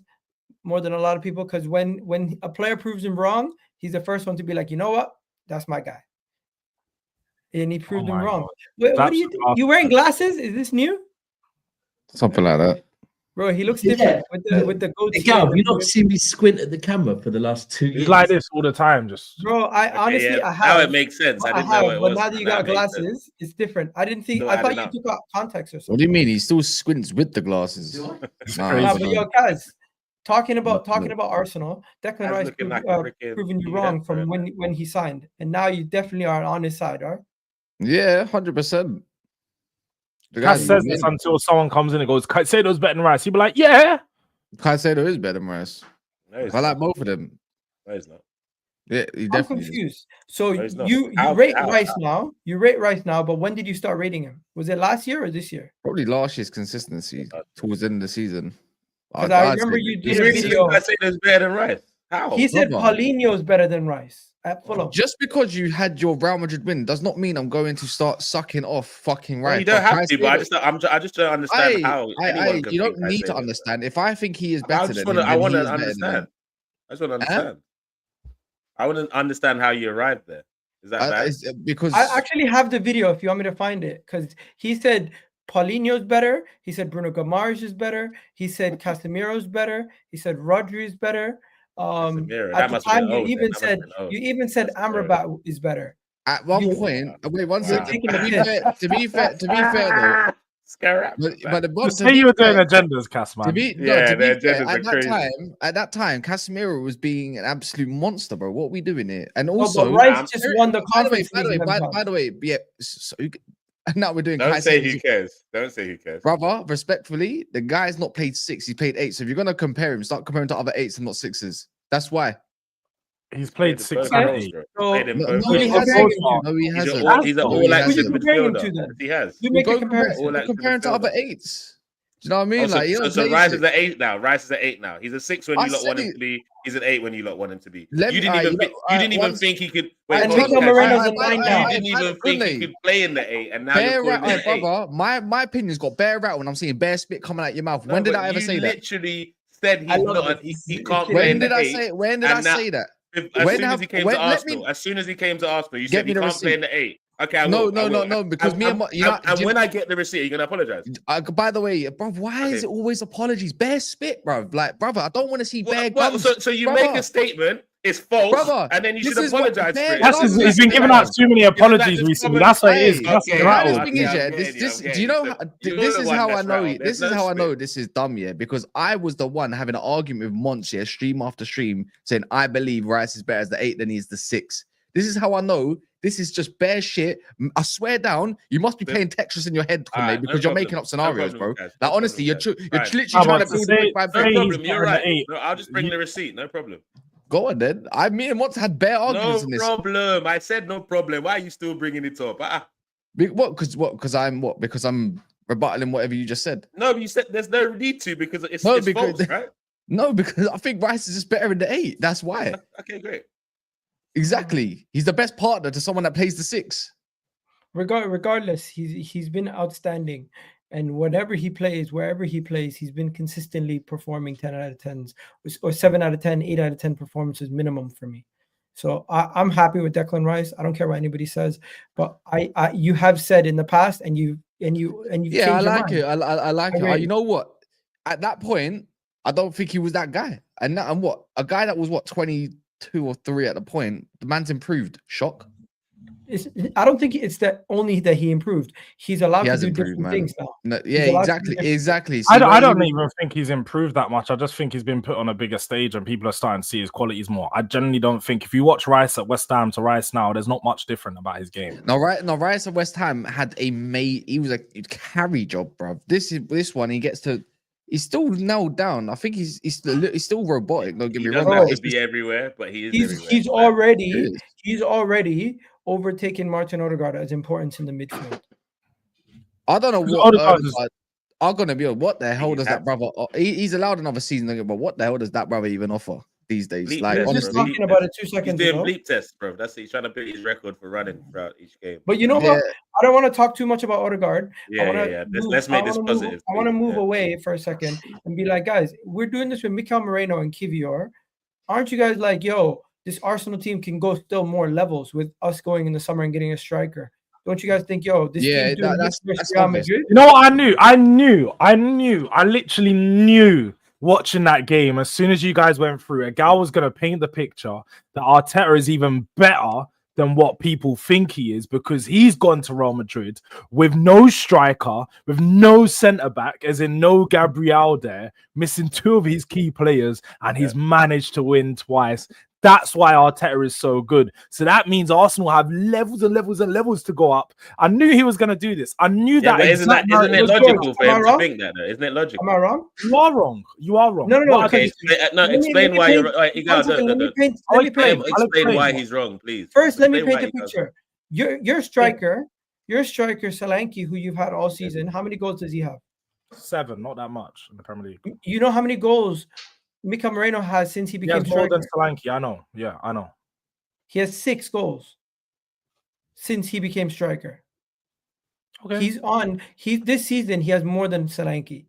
more than a lot of people? Because when a player proves him wrong, he's the first one to be like, you know what, that's my guy, and he proved him wrong. Wait, what are you wearing glasses? Is this new? Something like that. Bro, he looks different with the goatee. You not seen me squint at the camera for the last 2 years. He's like this all the time, just. Bro, honestly, I have. Now it makes sense. I didn't know what it was. But now that you got glasses, it's different. I didn't think. I thought you took out context or something. What do you mean? He still squints with the glasses. But yo, guys, talking about Arsenal, Declan Rice proving you wrong from when he signed, and now you definitely are on his side, right? Yeah, 100%. Cass says this until someone comes in and goes, Caicedo's better than Rice. He'd be like, yeah. Caicedo is better than Rice. No, I like both of them. No, he's not. Yeah, he I'm definitely is. confused. So No, he's not. you How- rate how- Rice now. You rate Rice now, but when did you start rating him? Was it last year or this year? Probably last year's consistency towards the end of the season. Because I remember you did a This video. guy saying it's better than Rice. How? He said Brother. Paulinho is better than Rice at Fulham. Just because you had your Real Madrid win does not mean I'm going to start sucking off fucking Well, Rice. you don't have to, but I Rice- just don't understand how. anyone can you don't think need to Caicedo is understand. If I think he is better. better than I him, want then to he is better than understand. him. I just want to understand. I want to understand how you arrived there. Is that bad? Because I actually have the video if you want me to find it. Because he said Paulinho's better. He said Bruno Guimaraes is better. He said Casemiro's better. He said Rodri is better. Casemiro, At that the must have time, been you old even then. That said must have been old. you even said Casemiro. Amrabat is better. at one you- point, wait one Wow. second. Taking the To be piss. fair, to be fair though, Scare but the Just say you were doing agendas, Cass, To man. be, Yeah, no, to their be fair, agendas are at that time, Casemiro was being an absolute monster, bro. What are we doing here? And No, also, but Rice just won the by the way, conference league. by the way, yeah. So now we're doing. Don't say Caicedo. who cares. Don't say who cares. Brother, respectfully, the guy's not played 6, he played 8. So if you're gonna compare him, start comparing to other 8s and not 6s. That's why. He's played Both 6 Okay. and roles, 8. bro. So- Played in No, both no, he roles. hasn't. Comparing No, he He's hasn't. an No, he's an he all-action hasn't. Who you comparing him midfielder. to then? Yes, he has. You make a We're comparison. All-action comparing to midfielder. other 8s. Do you know what I mean? Oh, so, Like, he so, don't so play Rice six. is an 8 now. Rice is an 8 now. He's a 6 when I you lot said want him it- to be. He's an 8 when you lot want him to be. Let You me- didn't even you think, know, you didn't even once- think he could. And hold Nico on, guys. Moreno's a 9 now. You didn't even think he could play in the 8, and now Bare you're calling rat, him an 8. brother. My opinion's got bare rat when I'm seeing bare spit coming out your mouth. No, When did but I ever you say that? literally said I he's love not. this. He can't play When in did the I 8. say? When did I and now- say that? As When soon as have- he came when- to let Arsenal, me- as soon as he came to Arsenal, you Get said me he the can't play receipt. in the 8. Okay, I No, will. I will. no, because me and you know, and when I get the receipt, you're gonna apologize. by the way, bro, why is Okay. it always apologies? Bare spit, bro. Like, brother, I don't want to see bare Well, guns. so you Brother. make a statement, it's false, Brother, and then you this should is what apologize for bare it. guns- He's been giving out too many apologies just recently. common- That's what it is. Hey, That's okay, the the rattle. honest thing is, I'm yeah, getting this, you, do you know, So you're this the is one how I that's know, rattled. this There's is no how I know spit. this is dumb, yeah, because I was the one having an argument with Monts, yeah, stream after stream, saying, I believe Rice is better as the 8 than he is the 6. This is how I know this is just bare shit. I swear down, you must be playing Tetris in your head, Conde, Alright, no because you're problem. making up No scenarios, problem, bro. guys. Like, No honestly, problem, you're guys. literally Fine. trying to to build say- a 5 No Hey, problem. he's You're better than right. 8. No, I'll just bring the receipt. No problem. Go on, then. Me and Monts had bare arguments No in this. problem. I said no problem. Why are you still bringing it up? Because I'm rebutting whatever you just said. No, you said there's no need to because it's Because false, right? No, because I think Rice is just better in the 8. That's why. Okay, great. Exactly. He's the best partner to someone that plays the 6. Regardless, he's been outstanding, and whenever he plays, wherever he plays, he's been consistently performing 10 out of 10s or 7 out of 10, 8 out of 10 performances minimum for me. So I'm happy with Declan Rice. I don't care what anybody says, but I you have said in the past, and you've Yeah, changed I your like mind. it. I like it. Agree. You know what? At that point, I don't think he was that guy. And what? A guy that was 22 or 3 at the point. The man's improved. Shock. I don't think it's that only that he improved. He's allowed He to has do improved, different man. things now. No, yeah, allowed to do exactly. different- See, I where don't he- even think he's improved that much. I just think he's been put on a bigger stage and people are starting to see his qualities more. I generally don't think if you watch Rice at West Ham to Rice now, there's not much different about his game. No, Rice at West Ham had he was a carry job, bro. This one, he's still nailed down. I think he's still robotic. Don't get He me doesn't wrong. have It's to be just- everywhere, but he is everywhere. He's already overtaken Martin Ødegaard as importance in the midfield. I don't know what Ødegaard is- I'm gonna be. What the hell He's does had- that brother? He's allowed another season, but what the hell does that brother even offer these days? Bleep Like, test, We were just bro. honestly, talking about it 2 He's seconds doing ago. bleep tests, bro. That's it. He's trying to beat his record for running throughout each game. But you know Yeah. what? I don't want to talk too much about Ødegaard. Yeah. Let's make this positive. I want to please. move Yeah. away for a second and be like, guys, we're doing this with Mikel Moreno and Kivior. Aren't you guys like, yo, this Arsenal team can go still more levels with us going in the summer and getting a striker? Don't you guys think, yo, this Yeah, team's doing that's this versus obvious. Real Madrid? You know what? I literally knew watching that game. As soon as you guys went through, a gal was going to paint the picture that Arteta is even better than what people think he is, because he's gone to Real Madrid with no striker, with no centre back, as in no Gabriel there, missing 2 of his key players, and he's managed to win twice. That's why Arteta is so good. So that means Arsenal have levels and levels and levels to go up. I knew he was going to do this. I knew that. But isn't it logical for him to think that? Though? Isn't it logical? Am I wrong? You are wrong. You are wrong. No. Okay, explain why you're right. Explain why he's wrong, please. First, let me paint the picture. Your striker, Solanke, who you've had all season, how many goals does he have? 7, not that much in the Premier League. You know how many goals Mika Moreno has since he became more than Solanke, I know. Yeah, I know. He has 6 goals since he became striker. Okay. This season he has more than Solanke.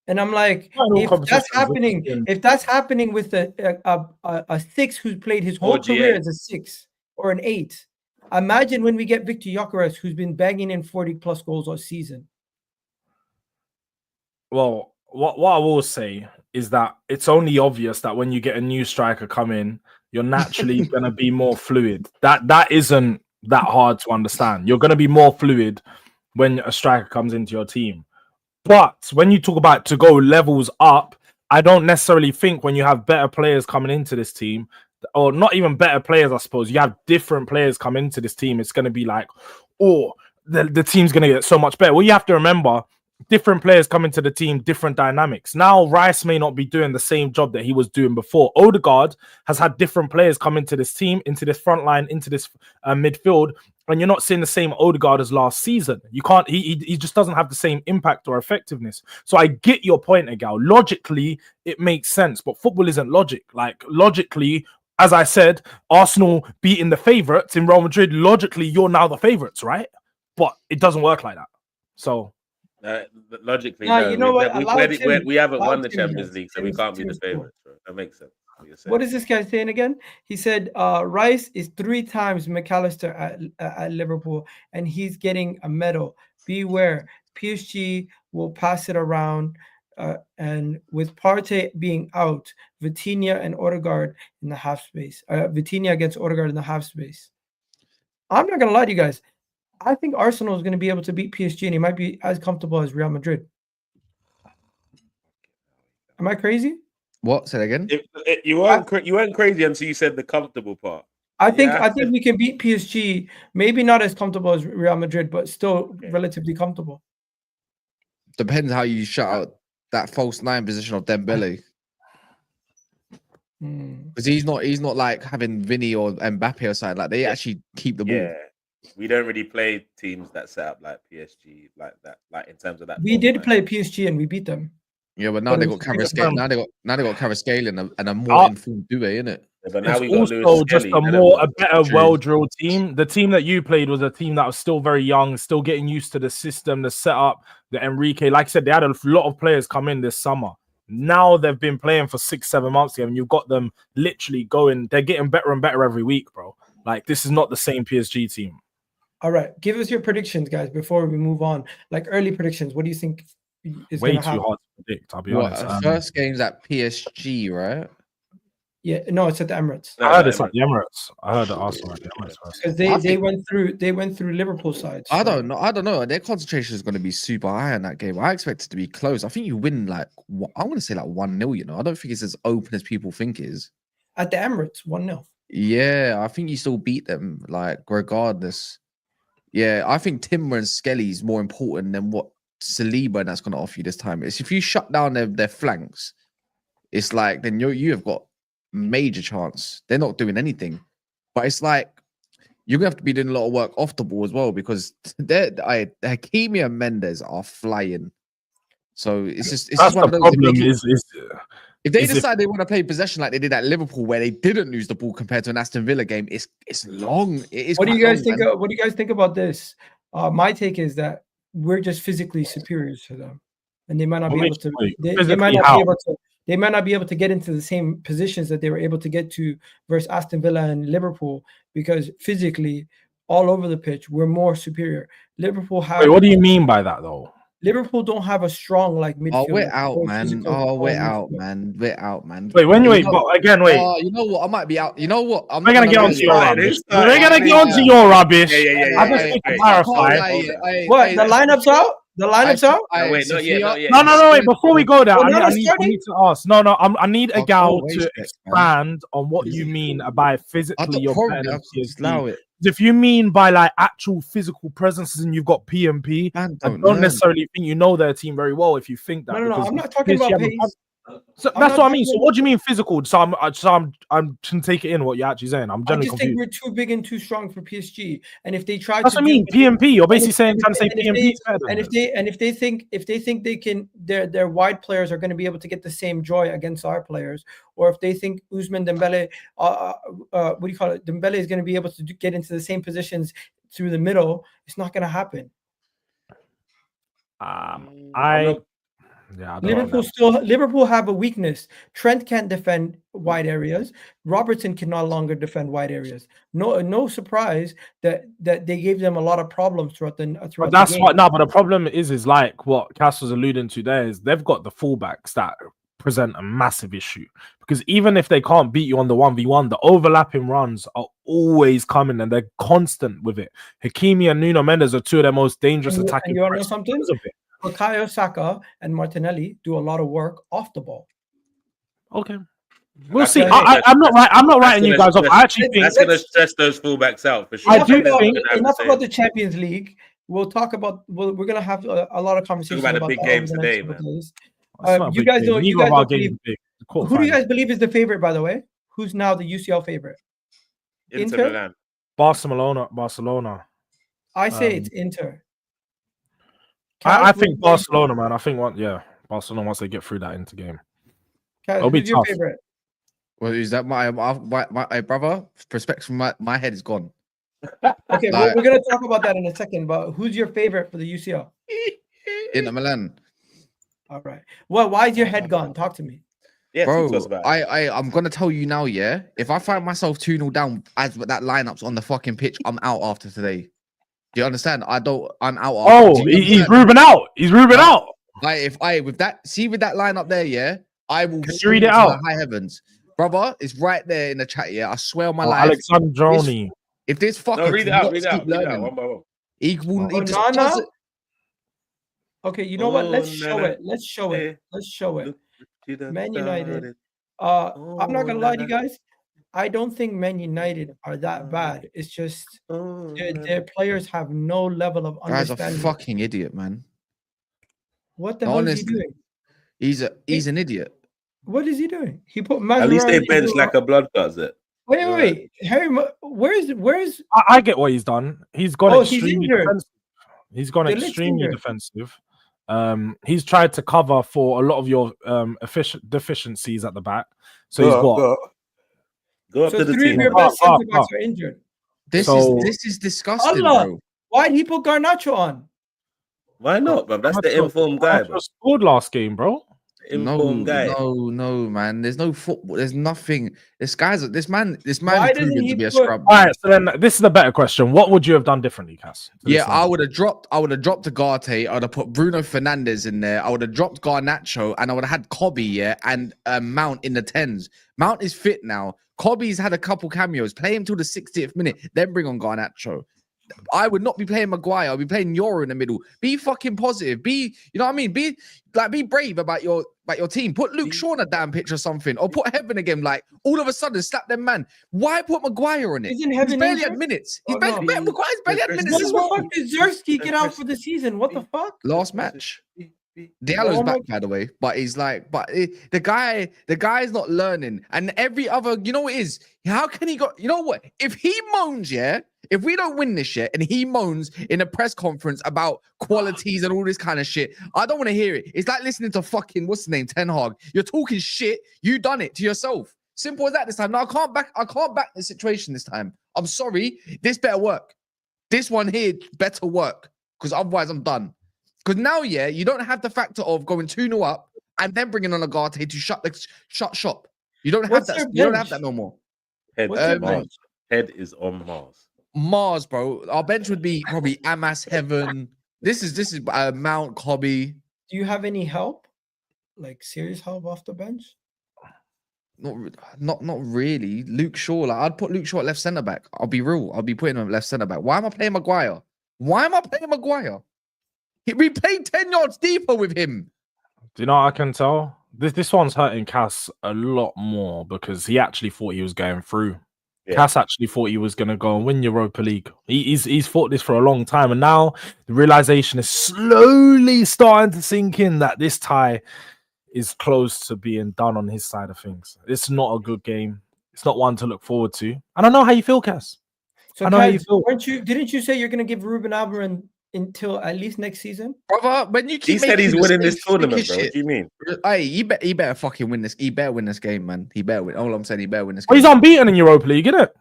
And I'm like, if that's happening with a 6 who's played his whole career as a 6 or an 8, imagine when we get Victor Gyökeres, who's been banging in 40+ goals all season. Well, what I will say is that it's only obvious that when you get a new striker come in, you're naturally going to be more fluid. That isn't that hard to understand. You're going to be more fluid when a striker comes into your team. But when you talk about to go levels up, I don't necessarily think when you have better players coming into this team, or not even better players, I suppose, you have different players come into this team, it's going to be like, oh, the team's going to get so much better. Well, you have to remember, different players come into the team, different dynamics. Now, Rice may not be doing the same job that he was doing before. Ødegaard has had different players come into this team, into this front line, into this midfield, and you're not seeing the same Ødegaard as last season. You can't. He just doesn't have the same impact or effectiveness. So I get your point, Egal. Logically, it makes sense, but football isn't logic. Like logically, as I said, Arsenal beating the favourites in Real Madrid. Logically, you're now the favourites, right? But it doesn't work like that. So. Logically, no. No. You know what? We haven't won the Champions League, so we can't be the favorites. Right? That makes sense. What is this guy saying again? He said Rice is 3 times McAllister at Liverpool, and he's getting a medal. Beware, PSG will pass it around, and with Partey being out, Vitinha and Ødegaard in the half space. Vitinha against Ødegaard in the half space. I'm not gonna lie to you guys. I think Arsenal is going to be able to beat PSG, and he might be as comfortable as Real Madrid. Am I crazy? What? Say that again. You weren't crazy until you said the comfortable part. I think we can beat PSG. Maybe not as comfortable as Real Madrid, but still relatively comfortable. Depends how you shut out that false 9 position of Dembele. Because he's not like having Vinny or Mbappe or something. Like they actually keep the ball. Yeah. We don't really play teams that set up like PSG like that. Like in terms of that. We did play PSG and we beat them. Yeah, but now they got Kvaratskhelia. Now they got Kvaratskhelia and a more informed Due, innit? Yeah, but now it's also just a better, well-drilled team. The team that you played was a team that was still very young, still getting used to the system, the setup, the Enrique. Like I said, they had a lot of players come in this summer. Now they've been playing for 6-7 months here, and you've got them literally going. They're getting better and better every week, bro. Like this is not the same PSG team. All right, give us your predictions, guys, before we move on. Like early predictions. What do you think is way too hard to predict? I'll be honest. First game's at PSG, right? Yeah, no, it's at the Emirates. I heard it's at the Emirates. I heard the Arsenal at the Emirates first. Because they went through Liverpool side. So. I don't know. Their concentration is going to be super high in that game. I expect it to be close. I think you win like I want to say like 1-0. You know, I don't think it's as open as people think it is. At the Emirates, 1-0. Yeah, I think you still beat them, like regardless. Yeah, I think Timber and Skelly is more important than what Saliba and that's going to offer you this time. It's if you shut down their flanks, it's like then you have got major chance. They're not doing anything, but it's like you're gonna have to be doing a lot of work off the ball as well because Hakimi and Mendes are flying. So it's just one of those problem if they decide they want to play possession like they did at Liverpool, where they didn't lose the ball compared to an Aston Villa game, it's long. It is. What do you guys think? What do you guys think about this? My take is that we're just physically superior to them, and they might not be able to. They might not be able to. They might not be able to get into the same positions that they were able to get to versus Aston Villa and Liverpool because physically, all over the pitch, we're more superior. Liverpool have. Wait, what do you mean by that, though? Liverpool don't have a strong like midfield. Oh, we're out, man. We're out, man. We're out, man. Wait, but again, wait. You know what? I might be out. You know what? We're gonna get onto your rubbish. We're gonna get onto your rubbish. Yeah. I just need to clarify. What? The lineup's out? The lineups out? No, wait, not yet, not yet. No, wait. Before we go there, Oh, I no, need to ask. No, I need a gal always to check, man. expand on what you mean by I physically don't you're probably better than just allow PSG. it. If you mean by like actual physical presences and you've got PMP, Man, I don't don't learn. necessarily think you know their team very well if you think that. No. because I'm not talking PSG about haven't pace. So I'm that's not what I mean. talking So what do you mean physical? So I'm trying to take it in what you're actually saying. I'm I generally just think confused. we're too big and too strong for PSG. And if they try That's to what I mean. do PMP. You're basically and trying to say and if PMP they- is better than this. if they think they can, their wide players are going to be able to get the same joy against our players, or if they think Ousmane Dembele, what do you call it? Dembele is going to be able to get into the same positions through the middle. It's not going to happen. I don't know. Liverpool have a weakness. Trent can't defend wide areas. Robertson can no longer defend wide areas. No surprise that they gave them a lot of problems throughout the But that's the game. what. No, but the problem is like what Cass was alluding to. There is they've got the fullbacks that present a massive issue because even if they can't beat you on the 1v1, the overlapping runs are always coming and they're constant with it. Hakimi and Nuno Mendes are two of their most dangerous attacking. And you want to know threats something? because of it. Bukayo Saka and Martinelli do a lot of work off the ball. Okay. We'll That's see. gonna- I'm not right. I'm not that's writing you gonna guys off. stress- I actually think That's going to stress those fullbacks out for sure. I do think- enough about the Champions League. We'll talk about. We're going to have a lot of conversations about the big that games over the next today, couple man. days. That's not a You big guys game. don't. You Neither guys of our don't believe. games are big. The Who do you quarterfinals. guys believe is the favorite? By the way, who's now the UCL favorite? Inter Inter? Milan. Barcelona. I say it's Inter. I Kaz, think Barcelona, man. I think Barcelona once they get through that Inter game. Kaz, It'll be who's your tough. favorite? Well, is that my brother? Perspective from my head is gone. Okay, Like- we're going to talk about that in a second. But who's your favorite for the UCL? Inter Milan. All right. Well, why is your head gone? Talk to me. Yeah, Bro, talk to us about it. I'm gonna tell you now, yeah. If I find myself 2-0 down as that lineup's on the fucking pitch, I'm out after today. Do you understand? I'm out after. Oh, Do you he's understand? Ruben out. He's Ruben out. With that lineup there, yeah, I will Can you read it to out? the high heavens. Brother, it's right there in the chat, yeah. I swear on my Oh, life. Alexandroni. If this fucker No, read it does out. not Read it keep out. Read it out learning, one by one. he will. He just Onana? doesn't. Okay, you know what? Let's Oh, show no. it. Let's show it. Let's show it. Man United. I'm not gonna lie to you guys. I don't think Man United are that bad. It's just their players have no level of Guy's a understanding. fucking idiot, man. What the hell is he Honestly. doing? He's an idiot. What is he doing? He put At least they Mascherano bench into- like a blood clots it. Wait. Harry, where's I get what he's done. He's gone Oh, he's extremely injured. defensive. He's gone Delict's extremely injured. defensive. He's tried to cover for a lot of your deficiencies at the back. So he's got Go up so to the three of team. your best centre backs are injured? This So- is disgusting, Allah. bro. Why did he put Garnacho on? Why not, bro? That's the Garnacho- informed guy, Garnacho bro. scored last game, bro. Informed guy. No, man. There's no football. There's nothing. This man Why is doesn't proven he to be a put- scrub. All right, so then this is a better question. What would you have done differently, Cass? to this Yeah, I one? would have dropped Ugarte. I would have put Bruno Fernandes in there. I would have dropped Garnacho, and I would have had Kobe, yeah, and Mount in the 10s. Mount is fit now. Kobe's had a couple cameos. Play him till the 60th minute, then bring on Garnacho. I would not be playing Maguire. I'll be playing Euro in the middle. Be fucking positive. You know what I mean? Be brave about your team. Put Luke Shaw on a damn pitch or something, or put Heaven again. Like all of a sudden, slap them man. Why put Maguire on it? Isn't He's Heaven barely injured? had minutes. Oh, no. Maguire's barely had minutes What as the well. fuck did Zerski get out for the season? What the fuck? Last match. Diallo's Oh my- back, by the way, but he's like, the guy's not learning. And every other, you know what it is? How can he go? You know what? If he moans, yeah, if we don't win this yet, and he moans in a press conference about qualities and all this kind of shit, I don't want to hear it. It's like listening to fucking what's his name, Ten Hag. You're talking shit. You done it to yourself. Simple as that. This time, no, I can't back the situation this time. I'm sorry. This better work. This one here better work, because otherwise I'm done. Because now, yeah, you don't have the factor of going 2-0 up and then bringing on Ugarte to shut shop. You don't have What's that. their You don't bench? have that no more. Head, What's is your Mars. bench? Head is on Mars. Mars, bro. Our bench would be probably Amas, Heaven. This is Mount, Kobe. Do you have any help? Like serious help off the bench? Not really. Luke Shaw. Like I'd put Luke Shaw at left centre back. I'll be real. I'll be putting him at left centre back. Why am I playing Maguire? We played 10 yards deeper with him. Do you know what I can tell? This one's hurting Cass a lot more because he actually thought he was going through. Yeah. Cass actually thought he was going to go and win Europa League. He's thought this for a long time, and now the realization is slowly starting to sink in that this tie is close to being done on his side of things. It's not a good game. It's not one to look forward to. And I know how you feel, Cass. So, I know how you feel. Didn't you say you're going to give Ruben Amorim until at least next season? Brother, when you keep He said he's winning this tournament, bro. What do you mean? Hey, he better fucking win this. He better win this game, man. He better win. All I'm saying, he better win this Well, game. he's unbeaten in Europa League, isn't it?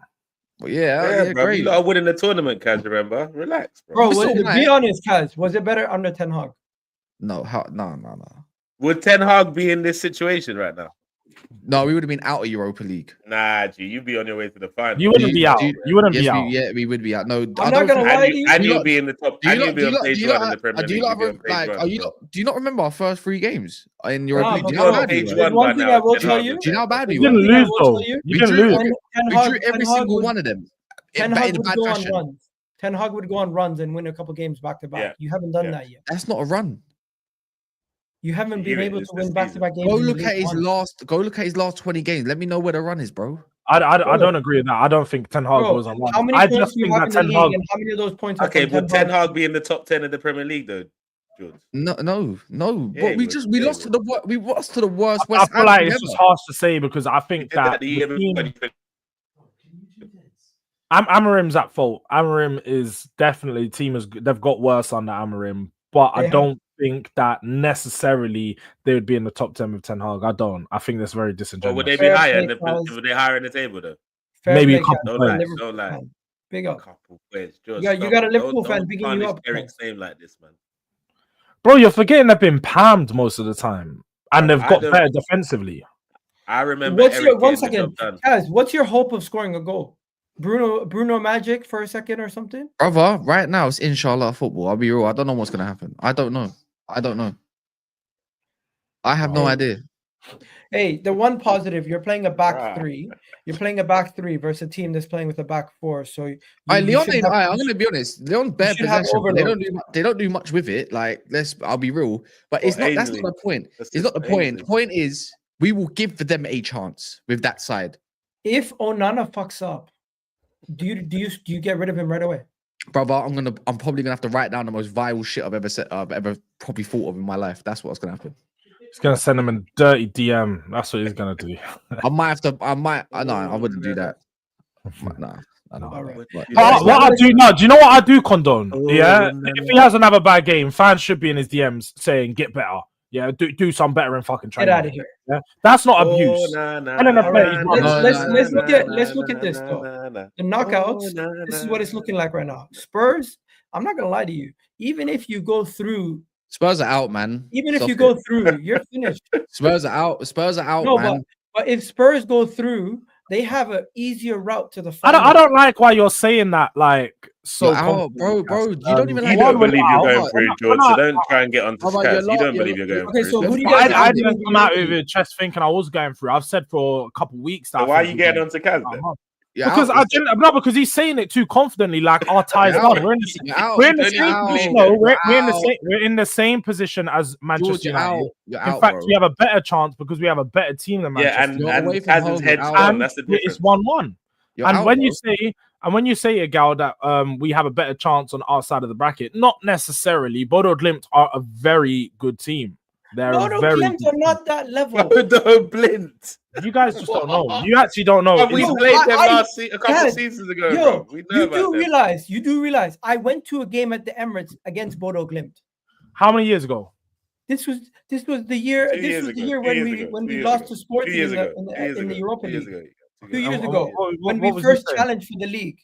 Well, Yeah, bro. great. You lot are winning the tournament, Kaz, remember? Relax, bro. Be honest, Kaz. Was it better under Ten Hag? No. Would Ten Hag be in this situation right now? No, we would have been out of Europa League. Nah, G, you'd be on your way to the final. You wouldn't be out. You wouldn't be out. Yeah, we would be out. No, I'm not gonna lie to you. And you'd be in the top. And you'd be on page one in the Premier League. Do you not remember our first 3 games in Europa League? Do you know You're how on bad we page were? one One by thing now. I will tell you. Do you know how bad we You didn't were? lose, though. You didn't lose. We drew every single one of them. Ten In Hag would bad go on fashion. runs. Ten Hag would go on runs and win a couple games back to back. Yeah. You haven't done Yeah. that yet. That's not a run. You haven't been able to win back to back games. Go in the look at League his One. last. Go look at his last 20 games. Let me know where the run is, bro. I don't agree with that. I don't think Ten Hag Bro, was on one. how many I points just do you think have that in the Ten league, Hag. and how many of those points are Okay, from would Ten Hag be in the top 10 of the Premier League, though, George? No. Yeah, But we he lost would. to the worst I West feel Ham like it's ever. just harsh to say because I think that the team- Amorim's at fault. Amorim is definitely they've got worse under Amorim, but I don't think that necessarily they would be in the top 10 with Ten Hag. I don't. I think that's very disingenuous. Or would they be higher? Would they higher in the table, though? Maybe a couple Don't points. lie. Don't lie. Big up. Couple points. George, You got a Liverpool fan don't bigging you tarnish up. Eric's name like this, man. Bro, you're forgetting they've been palmed most of the time, and they've got better defensively. I remember. One second, guys. What's your hope of scoring a goal? Bruno Magic for a second or something? Brother, right now it's inshallah football. I'll be real. I don't know what's gonna happen. I don't know. I have no idea. Hey, the one positive, you're playing a back three. You're playing a back three versus a team that's playing with a back four. So I'm gonna be honest. Leon's bare possession. They don't do much with it. Like, I'll be real. But it's not. That's not the point. It's not the point. The point is we will give them a chance with that side. If Onana fucks up, do you get rid of him right away? Brother, I'm probably gonna have to write down the most vile shit I've ever probably thought of in my life. That's what's gonna happen. He's gonna send him a dirty DM. That's what he's gonna do. I wouldn't do that. Nah. What I do now, do you know what I do condone? If he has another bad game, fans should be in his DMs saying get better. Yeah, do some better in fucking training. Get out of here. Yeah? That's not abuse. Let's look at this though. The knockouts. This is what it's looking like right now. Spurs. I'm not gonna lie to you. Even if you go through, Spurs are out, man. Even if you go through, you're finished. Spurs are out. No, man. but if Spurs go through, they have an easier route to the final. I don't like why you're saying that. Like, so bro. You don't even. You don't believe you're going through, George. So don't try and get onto Scats. You don't believe you're going through. Okay, so who do you guys? I didn't come out with a chest thinking I was going through. I've said for a couple of weeks that. So why are you getting onto Kaz then? Because he's saying it too confidently, like our ties done. We're in the same position as Manchester United. In fact, we have a better chance because we have a better team than Manchester United. And Kaz's head's on. That's the difference. It's 1-1. And when you say, Gal, that we have a better chance on our side of the bracket, not necessarily. Bodo Glimt are a very good team. Bodo Glimt are not that level. Bodo Glimt. You guys just don't know. You actually don't know. We played them a couple of seasons ago. Yo, we know you do realize I went to a game at the Emirates against Bodo Glimt. How many years ago? This was the year. This was the year when we lost to Sporting in the Europa League. 2 years ago, when we first challenged for the league.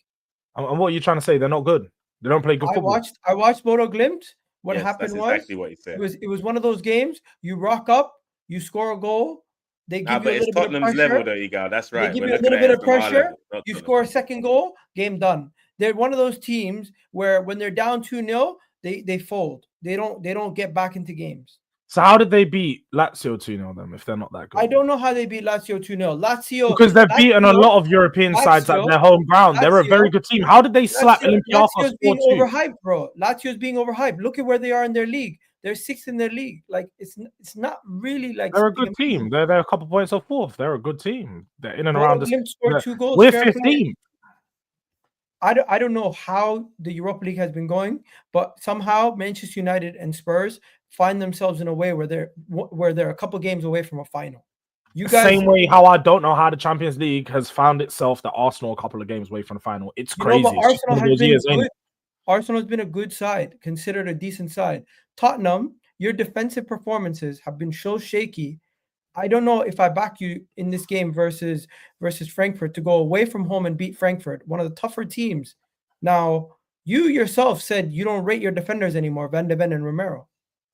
And what are you trying to say? They're not good. They don't play good football. I watched Bodo Glimt. What happened was exactly what he said. It was one of those games. You rock up, you score a goal. They give you a little bit of pressure. Level, though, Egal. That's right. They give you a little bit of pressure. You score a second goal, game done. They're one of those teams where when they're down 2-0, they fold. They don't get back into games. So how did they beat Lazio 2-0 then if they're not that good? I don't know how they beat Lazio 2-0. Lazio Because they've beaten a lot of European sides at their home ground. They're a very good team. How did they slap Olympiacos 4-2? Lazio's being overhyped, bro. Lazio's being overhyped. Look at where they are in their league. They're 6th in their league. Like it's not really like they're a good team. They're a couple points off 4th. They're a good team. They're in and around the scored 2 goals. We're 15th. I don't know how the Europa League has been going, but somehow Manchester United and Spurs find themselves in a way where they're a couple games away from a final. You guys, same way how I don't know how the Champions League has found itself that Arsenal a couple of games away from the final. It's crazy. But Arsenal has been a good side, considered a decent side. Tottenham, your defensive performances have been so shaky. I don't know if I back you in this game versus Frankfurt to go away from home and beat Frankfurt, one of the tougher teams. Now, you yourself said you don't rate your defenders anymore, Van de Ven and Romero.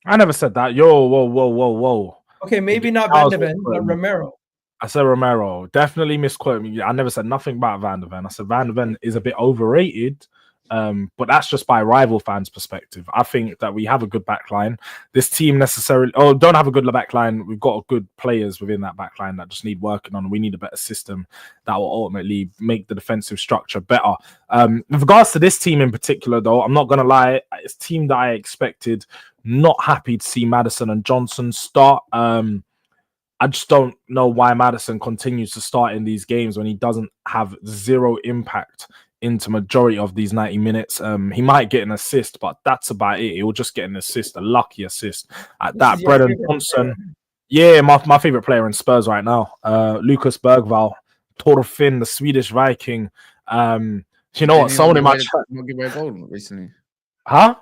I never said that. Whoa. Okay, maybe not Van de Ven, but Romero. I said Romero. Definitely misquote me. I never said nothing about Van de Ven. I said Van de Ven is a bit overrated. But that's just by rival fans' perspective. I think that we have a good backline. This team don't have a good backline. We've got good players within that backline that just need working on. We need a better system that will ultimately make the defensive structure better. With regards to this team in particular, though, I'm not going to lie. It's a team that I expected. Not happy to see Maddison and Johnson start. I just don't know why Maddison continues to start in these games when he doesn't have zero impact into majority of these 90 minutes. He might get an assist, but that's about it. He'll just get an assist, a lucky assist at that. Brendan Johnson, my favorite player in Spurs right now. Lucas Bergvall, Torfinn, the Swedish Viking. You know what? Someone in my chat not give away a goal recently. Huh?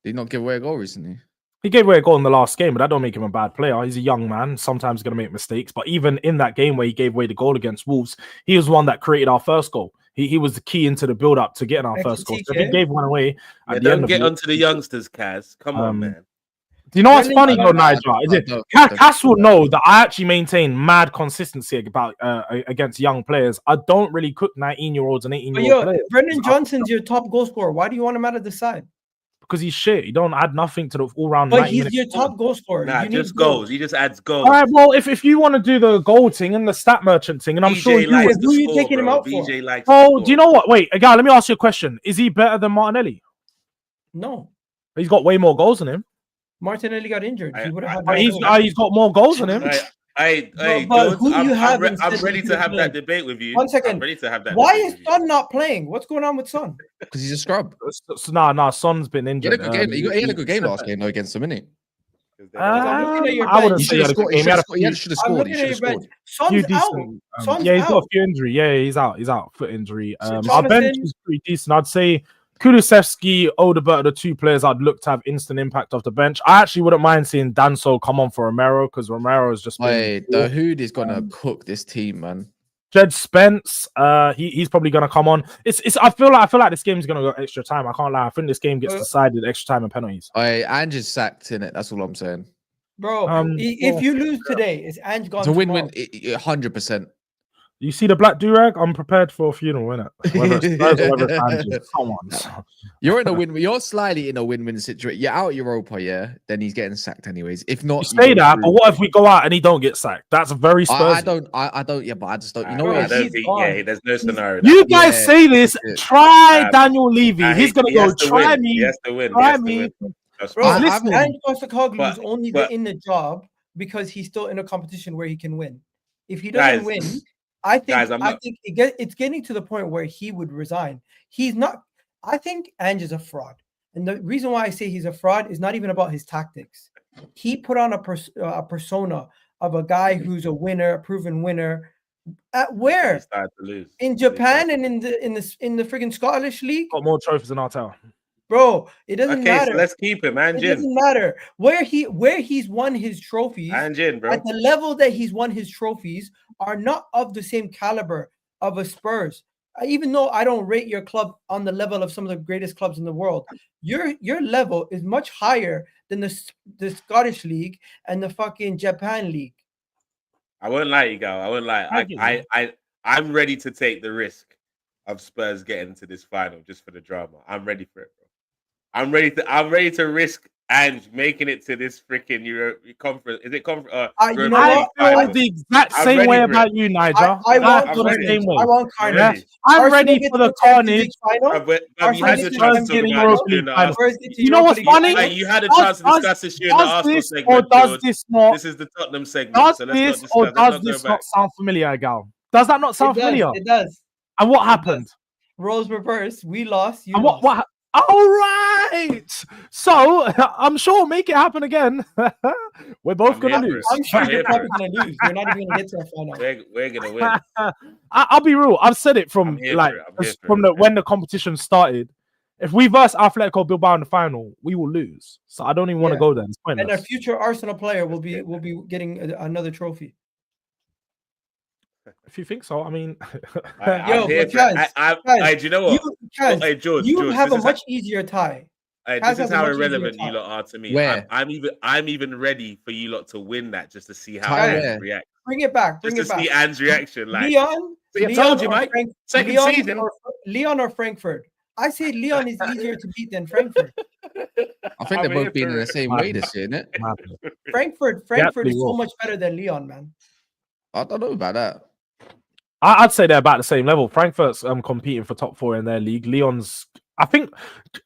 Did he not give away a goal recently? He gave away a goal in the last game, but that don't make him a bad player. He's a young man, sometimes going to make mistakes. But even in that game where he gave away the goal against Wolves, he was one that created our first goal. He was the key into the build-up to getting our first goal. So if he gave one away at the end of it. Don't get onto the youngsters, Kaz. Come on, man. Do you know what's funny though, Nigel? Cass will know that I actually maintain mad consistency about against young players. I don't really cook 19-year-olds and 18-year-old players. Brendan Johnson's your top goal scorer. Why do you want him out of the side? Because he's shit. He don't add nothing to the all-round. But he's your top goal scorer. Nah, just goals. He just adds goals. All right, well, if you want to do the goal thing and the stat merchant thing, and I'm sure you would. Who are you taking him out for? Oh, do you know what? Wait, again, let me ask you a question. Is he better than Martinelli? No. He's got way more goals than him. Martinelli got injured. He would have had he's got more goals than him. But who you have? I'm ready to have that debate with you. 1 second. I'm ready to have that. Why is Son not playing? What's going on with Son? Because he's a scrub. Nah. Son's been injured. He had a good game last game, though, against him, innit? I wouldn't say he had a good game. He should have scored. Son's out. He's got a few injury. Yeah, he's out. Foot injury. Our bench is pretty decent. I'd say Kulusevski, Ødegaard are the two players I'd look to have instant impact off the bench. I actually wouldn't mind seeing Danso come on for Romero because Romero is just. The Hood is gonna cook this team, man. Jed Spence, he's probably gonna come on. I feel like this game's gonna go extra time. I can't lie. I think this game gets decided extra time and penalties. Ange is sacked in it. That's all I'm saying, bro. If you lose today, is Ange gone? It's a win-win, 100%. You see the black durag? I'm prepared for a funeral, innit? Whether it's Spurs or whether it's Ange, someone's. You're in a win. You're slightly in a win-win situation. You're out Europa, yeah. Then he's getting sacked anyways. If not, you say that. But what if we go out and he don't get sacked? That's a very Spurs. I don't. Yeah, but I just don't. You know what? I don't think. Yeah, there's no scenario. You guys say this. Try Daniel Levy. He's gonna go. Try me. He has to win. Try me. Bro, listen. Ange Postecoglou is only in the job because he's still in a competition where he can win. If he doesn't win. I think it's getting to the point where he would resign. He's not. I think Ange is a fraud, and the reason why I say he's a fraud is not even about his tactics. He put on a persona of a guy who's a winner, a proven winner. At where? He started to lose. In Japan and in the friggin' Scottish league. Got more trophies than Arteta. Bro, it doesn't matter. So let's keep him, Ange. It doesn't matter where he's won his trophies. Ange, bro. At the level that he's won his trophies are not of the same caliber of a Spurs. Even though I don't rate your club on the level of some of the greatest clubs in the world, your level is much higher than the Scottish league and the fucking Japan league. I won't lie, you go. I won't lie. I'm ready to take the risk of Spurs getting into this final just for the drama. I'm ready for it, bro. I'm ready to risk and making it to this freaking Euro conference. Is it conference? I feel the exact same way about you, Nigel. I want carnage. I'm ready for the carnage. You had the chance to talk about You know what's funny? You had a chance to discuss this in the Arsenal segment. Or does this not? This is the Tottenham segment. Does so this or does this not sound familiar, Gal? Does that not sound familiar? It does. And what happened? Roles reversed. We lost. You and lost. What? All right. So I'm sure make it happen again. We're both gonna lose. I'm sure you're probably gonna lose. You're not even gonna get to the final. We're gonna win. I'll be real. I've said it from when the competition started. If we verse Atletico Bilbao in the final, we will lose. So I don't even want to go there. It's pointless. And a future Arsenal player will be getting another trophy. If you think so, I mean, do you know what? George, you have a much easier tie. This is how irrelevant you lot are to me. I'm even ready for you lot to win that just to see how Ange reacts. Bring it back. Just to see Ange's reaction. Like Leon, I told you, Mike. Second season. Leon or Frankfurt. I say Leon is easier to beat than Frankfurt. I think they're both being in the same way this year, isn't it? Frankfurt is so much better than Leon, man. I don't know about that. I'd say they're about the same level. Frankfurt's competing for top 4 in their league. Leon's, I think,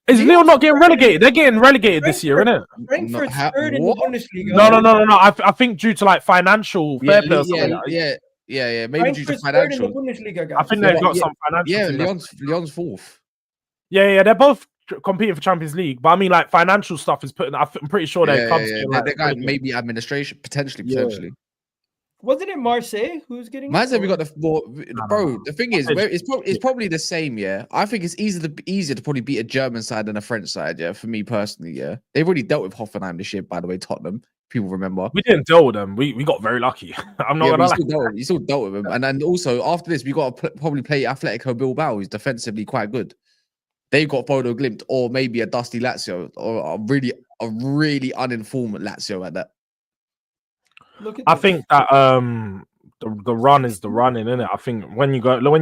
is Leon not getting relegated? They're getting relegated this year, isn't it? Frankfurt's third in the Bundesliga. No. I think due to like financial fair play. Yeah. Maybe due to financial. Bundesliga, I think they've got some financial. Yeah, Leon's fourth. Yeah. They're both competing for Champions League, but I mean, like financial stuff is putting. I'm pretty sure their clubs. They're going maybe administration potentially. Wasn't it Marseille who's getting? Marseille, we got bro. The thing is, it's probably the same. Yeah, I think it's easier to probably beat a German side than a French side. Yeah, for me personally. Yeah, they've already dealt with Hoffenheim this year. By the way, Tottenham. People remember we didn't deal with them. We got very lucky. I'm not gonna lie. You still dealt with them, and then also after this, we got to probably play Atletico Bilbao, who's defensively quite good. They've got Bodo Glimt or maybe a dusty Lazio or a really uninformed Lazio at that. I think that the run is the running, isn't it? I think when you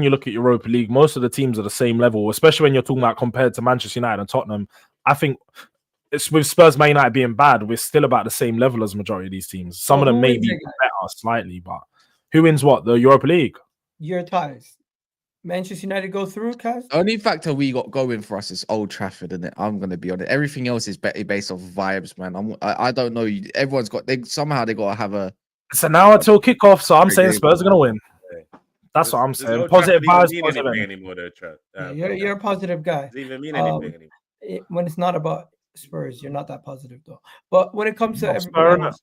look at Europa League, most of the teams are the same level, especially when you're talking about compared to Manchester United and Tottenham. I think it's with Spurs, Man United being bad, we're still about the same level as majority of these teams. Some of them may be better slightly, but who wins what? The Europa League? Your ties. Manchester United go through, Kaz? Only factor we got going for us is Old Trafford, isn't it? I'm going to be on it. Everything else is based off vibes, man. I don't know. Everyone's got somehow they got to have a. It's an hour till kickoff, so I'm saying Spurs are going to win. That's what I'm saying. Positive vibes. You're a positive guy. Does it even mean anything anymore? When it's not about Spurs, you're not that positive though. But when it comes to everybody else,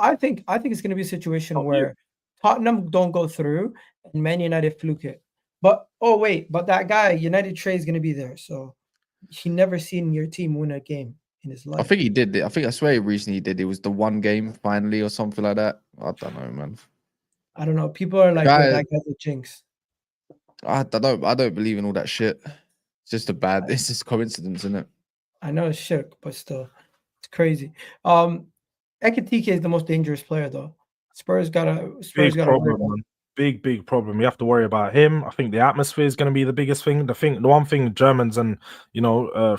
I think it's going to be a situation where Tottenham don't go through and Man United fluke it. But that guy, United Trey, is going to be there. So he never seen your team win a game in his life. I think he did. I swear recently he did. It was the one game finally or something like that. I don't know, man. I don't know. People are like, that guy's a jinx. I don't believe in all that shit. It's just it's just coincidence, isn't it? I know it's shit, but still, it's crazy. Ekitike is the most dangerous player, though. Spurs got a big problem. We have to worry about him. I think the atmosphere is going to be the biggest thing. The one thing Germans and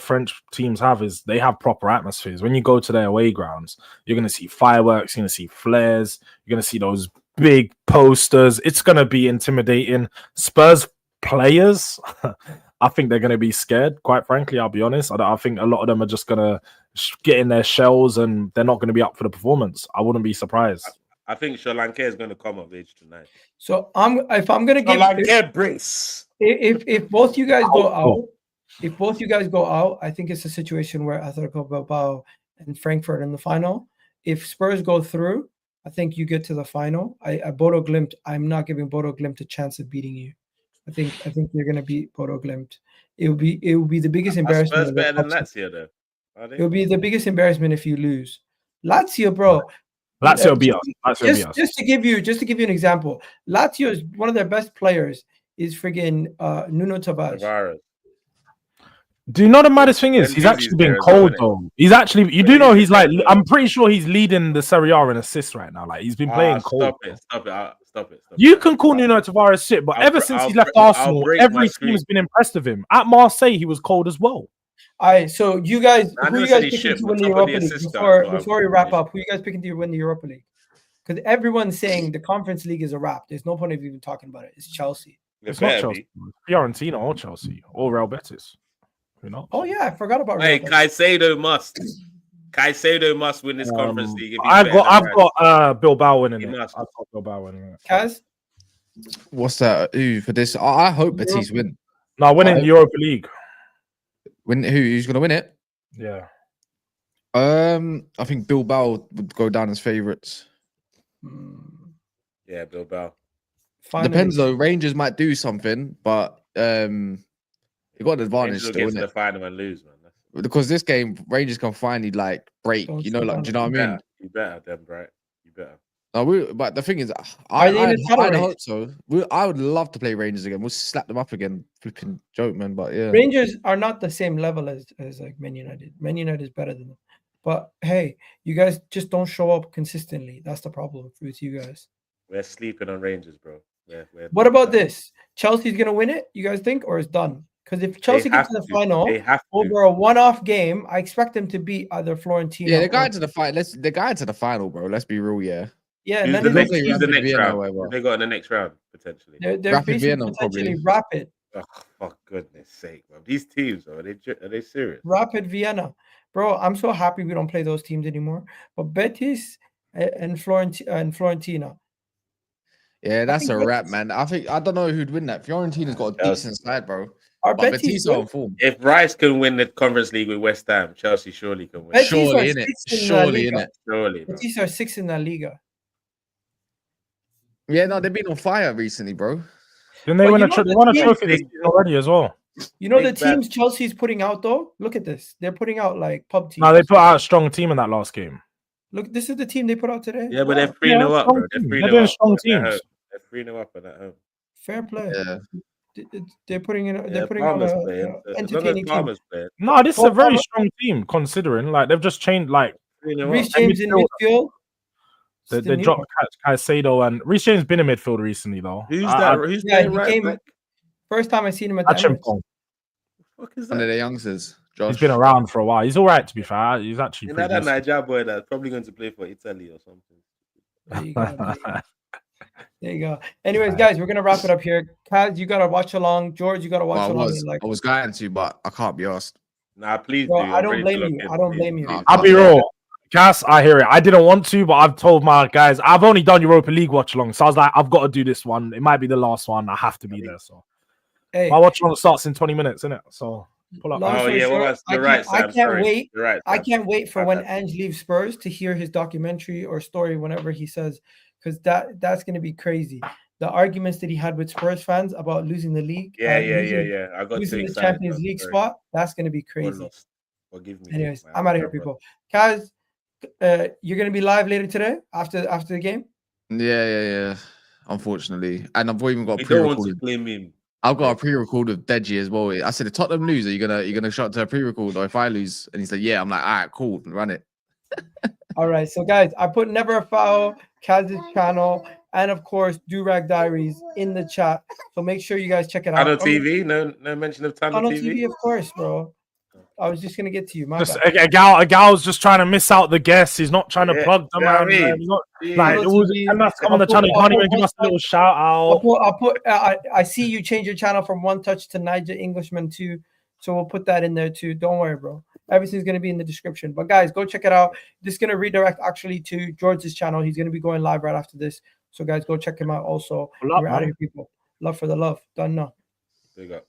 French teams have is they have proper atmospheres. When you go to their away grounds, you're going to see fireworks, you're going to see flares, you're going to see those big posters. It's going to be intimidating. Spurs players, I think they're going to be scared. Quite frankly, I'll be honest. I think a lot of them are just going to get in their shells and they're not going to be up for the performance. I wouldn't be surprised. I think Sri Lanka is going to come of age tonight. So if I'm going to give if both you guys go out, I think it's a situation where Atletico Bilbao and Frankfurt in the final. If Spurs go through, I think you get to the final. Bodo Glimt, I'm not giving Bodo Glimt a chance of beating you. I think you're going to beat Bodo Glimt. It will be the biggest embarrassment. Spurs better than Lazio, though. It will be the biggest embarrassment if you lose. Lazio, bro. Lazio beat us. Just to give you an example, Lazio is one of their best players is friggin' Nuno Tavares. Do you know the maddest thing is he's actually been cold though. He's actually he's like I'm pretty sure he's leading the Serie A in assists right now. Like he's been playing cold. Stop it. You can call Nuno Tavares shit, but ever since he's left Arsenal, every team has been impressed with him. At Marseille, he was cold as well. All right, so you guys, I who you never said guys he picking should, to but win the top of the Europa League? assist guard, Before we wrap up, who you guys picking to win the Europa League? Because everyone's saying the Conference League is a wrap. There's no point of even talking about it. It's Chelsea. It's not Chelsea, Fiorentina or Chelsea or Real Betis. You know? Oh yeah, I forgot about. Hey, Caicedo must. Caicedo must win this Conference League. If I've got Bilbao winning it. I've got Bilbao winning it. Kaz? What's that? Ooh, for this, I hope Betis win. No, winning Europa League. Win who's gonna win it? Yeah. I think Bilbao would go down as favourites. Yeah, Bilbao. Finally. Depends though. Rangers might do something, but you got an advantage Rangers still, get to innit? the final and lose, man. Because this game, Rangers can finally like break. You know, like, do you know what I mean? You better, then, right? You better. No, but the thing is, Are they in the title I race? hope so. I would love to play Rangers again. We'll slap them up again. Flipping joke, man. But yeah, Rangers are not the same level as like Man United. Man United is better than them. But hey, you guys just don't show up consistently. That's the problem with you guys. We're sleeping on Rangers, bro. What about this? Chelsea's gonna win it, you guys think, or it's done? Because if Chelsea gets to the final over a one-off game, I expect them to beat either Fiorentina. Yeah, they're going to the final. They're going to the final, bro. Let's be real, yeah. Yeah, who's and the then next round? Who they got in the next round potentially? They're Rapid facing Vienna, potentially probably. Rapid. Oh, for goodness sake, bro! These teams, are they serious? Rapid Vienna, bro. I'm so happy we don't play those teams anymore. But Betis and Fiorentina. Yeah, that's a wrap, man. I don't know who'd win that. Fiorentina's got a decent side, bro. Are But Betis Betis are on form. If Rice can win the Conference League with West Ham, Chelsea surely can win. Betis Surely are in it. sixth in La Surely in Liga. it. Surely, bro. Betis are 6th in La Liga. Yeah, no, they've been on fire recently, bro. Didn't they But win you a know they won a trophy this big- season already as well? You know the Big bad. teams Chelsea's putting out though? Look at this. They're putting out like pub teams. No, they put out a strong team in that last game. Look, this is the team they put out today. Yeah, but they're Wow. 3-0 up, strong bro. They're team. 3-0 They're doing up. strong They're teams. They're 3-0 up and at home. Fair play. Yeah. They're putting in. Yeah, They're putting on Palmer's a playing. As long as entertaining team. Palmer's playing. No, this is a Well, very Palmer- strong team considering. Like they've just changed. Like 3-0 Reece up. James in midfield. they dropped Caicedo and Reece James been in midfield recently though. Who's that? Who's Yeah, playing he right came. back? First time I seen him at the Emirates. Achimpong. What is One that? of the youngsters. Josh. He's been around for a while. He's all right to be fair. He's actually You know pretty that decent. Niger boy that's probably going to play for Italy or something. There you go. There you go. Anyways, guys, we're gonna wrap it up here. Kaz, you gotta watch along. George, you gotta watch Well, along. And, like, I was going to, but I can't be asked. Nah, please bro, do. I I'm don't ready to blame lock you. in, I don't please. blame you. I'll be real. Cass, I hear it. I didn't want to, but I've told my guys I've only done Europa League watch along. So I was like, I've got to do this one. It might be the last one. I have to be there. So Hey, my watch along starts in 20 minutes, innit? So pull up. Long Oh, story yeah, well, short, you're right, Sam. I can't Sorry. wait. You're right, I Sam. can't wait for My when bad. Ange leaves Spurs to hear his documentary or story, whenever he says, because that's gonna be crazy. The arguments that he had with Spurs fans about losing the league, Yeah. I got too losing the excited. Champions League spot, that's gonna be Or crazy. lost. Forgive me. Anyways, man. I'm out of here, Bro. people. Kaz, you're gonna be live later today after the game. Yeah. Unfortunately, and I've even got We don't want to pre-recorded. claim him. I've got a pre-record with Deji as well. I said, "The Tottenham lose. Are you gonna shot to a pre-record, or if I lose?" And he said, "Yeah." I'm like, "All right, cool, run it." All right, so guys, I put Never a Foul, Kaz's channel, and of course Durag Diaries in the chat. So make sure you guys check it out. Tunnel TV? No mention of Tunnel Tunnel TV? TV, of course, bro. I was just gonna get to you. My Just bad. a gal's just trying to miss out the guests. He's not trying to plug them, you know what I man. mean? He's not, Yeah. like, it was, and that's come on the channel. You can't even give us a little shout out. I see you change your channel from One Touch to Niger Englishman too, so we'll put that in there too. Don't worry, bro. Everything's gonna be in the description. But guys, go check it out. This is gonna redirect actually to George's channel. He's gonna be going live right after this. So guys, go check him out. Also, Pull up, we're out of man. here, people. Love for the love. Done now. Big up.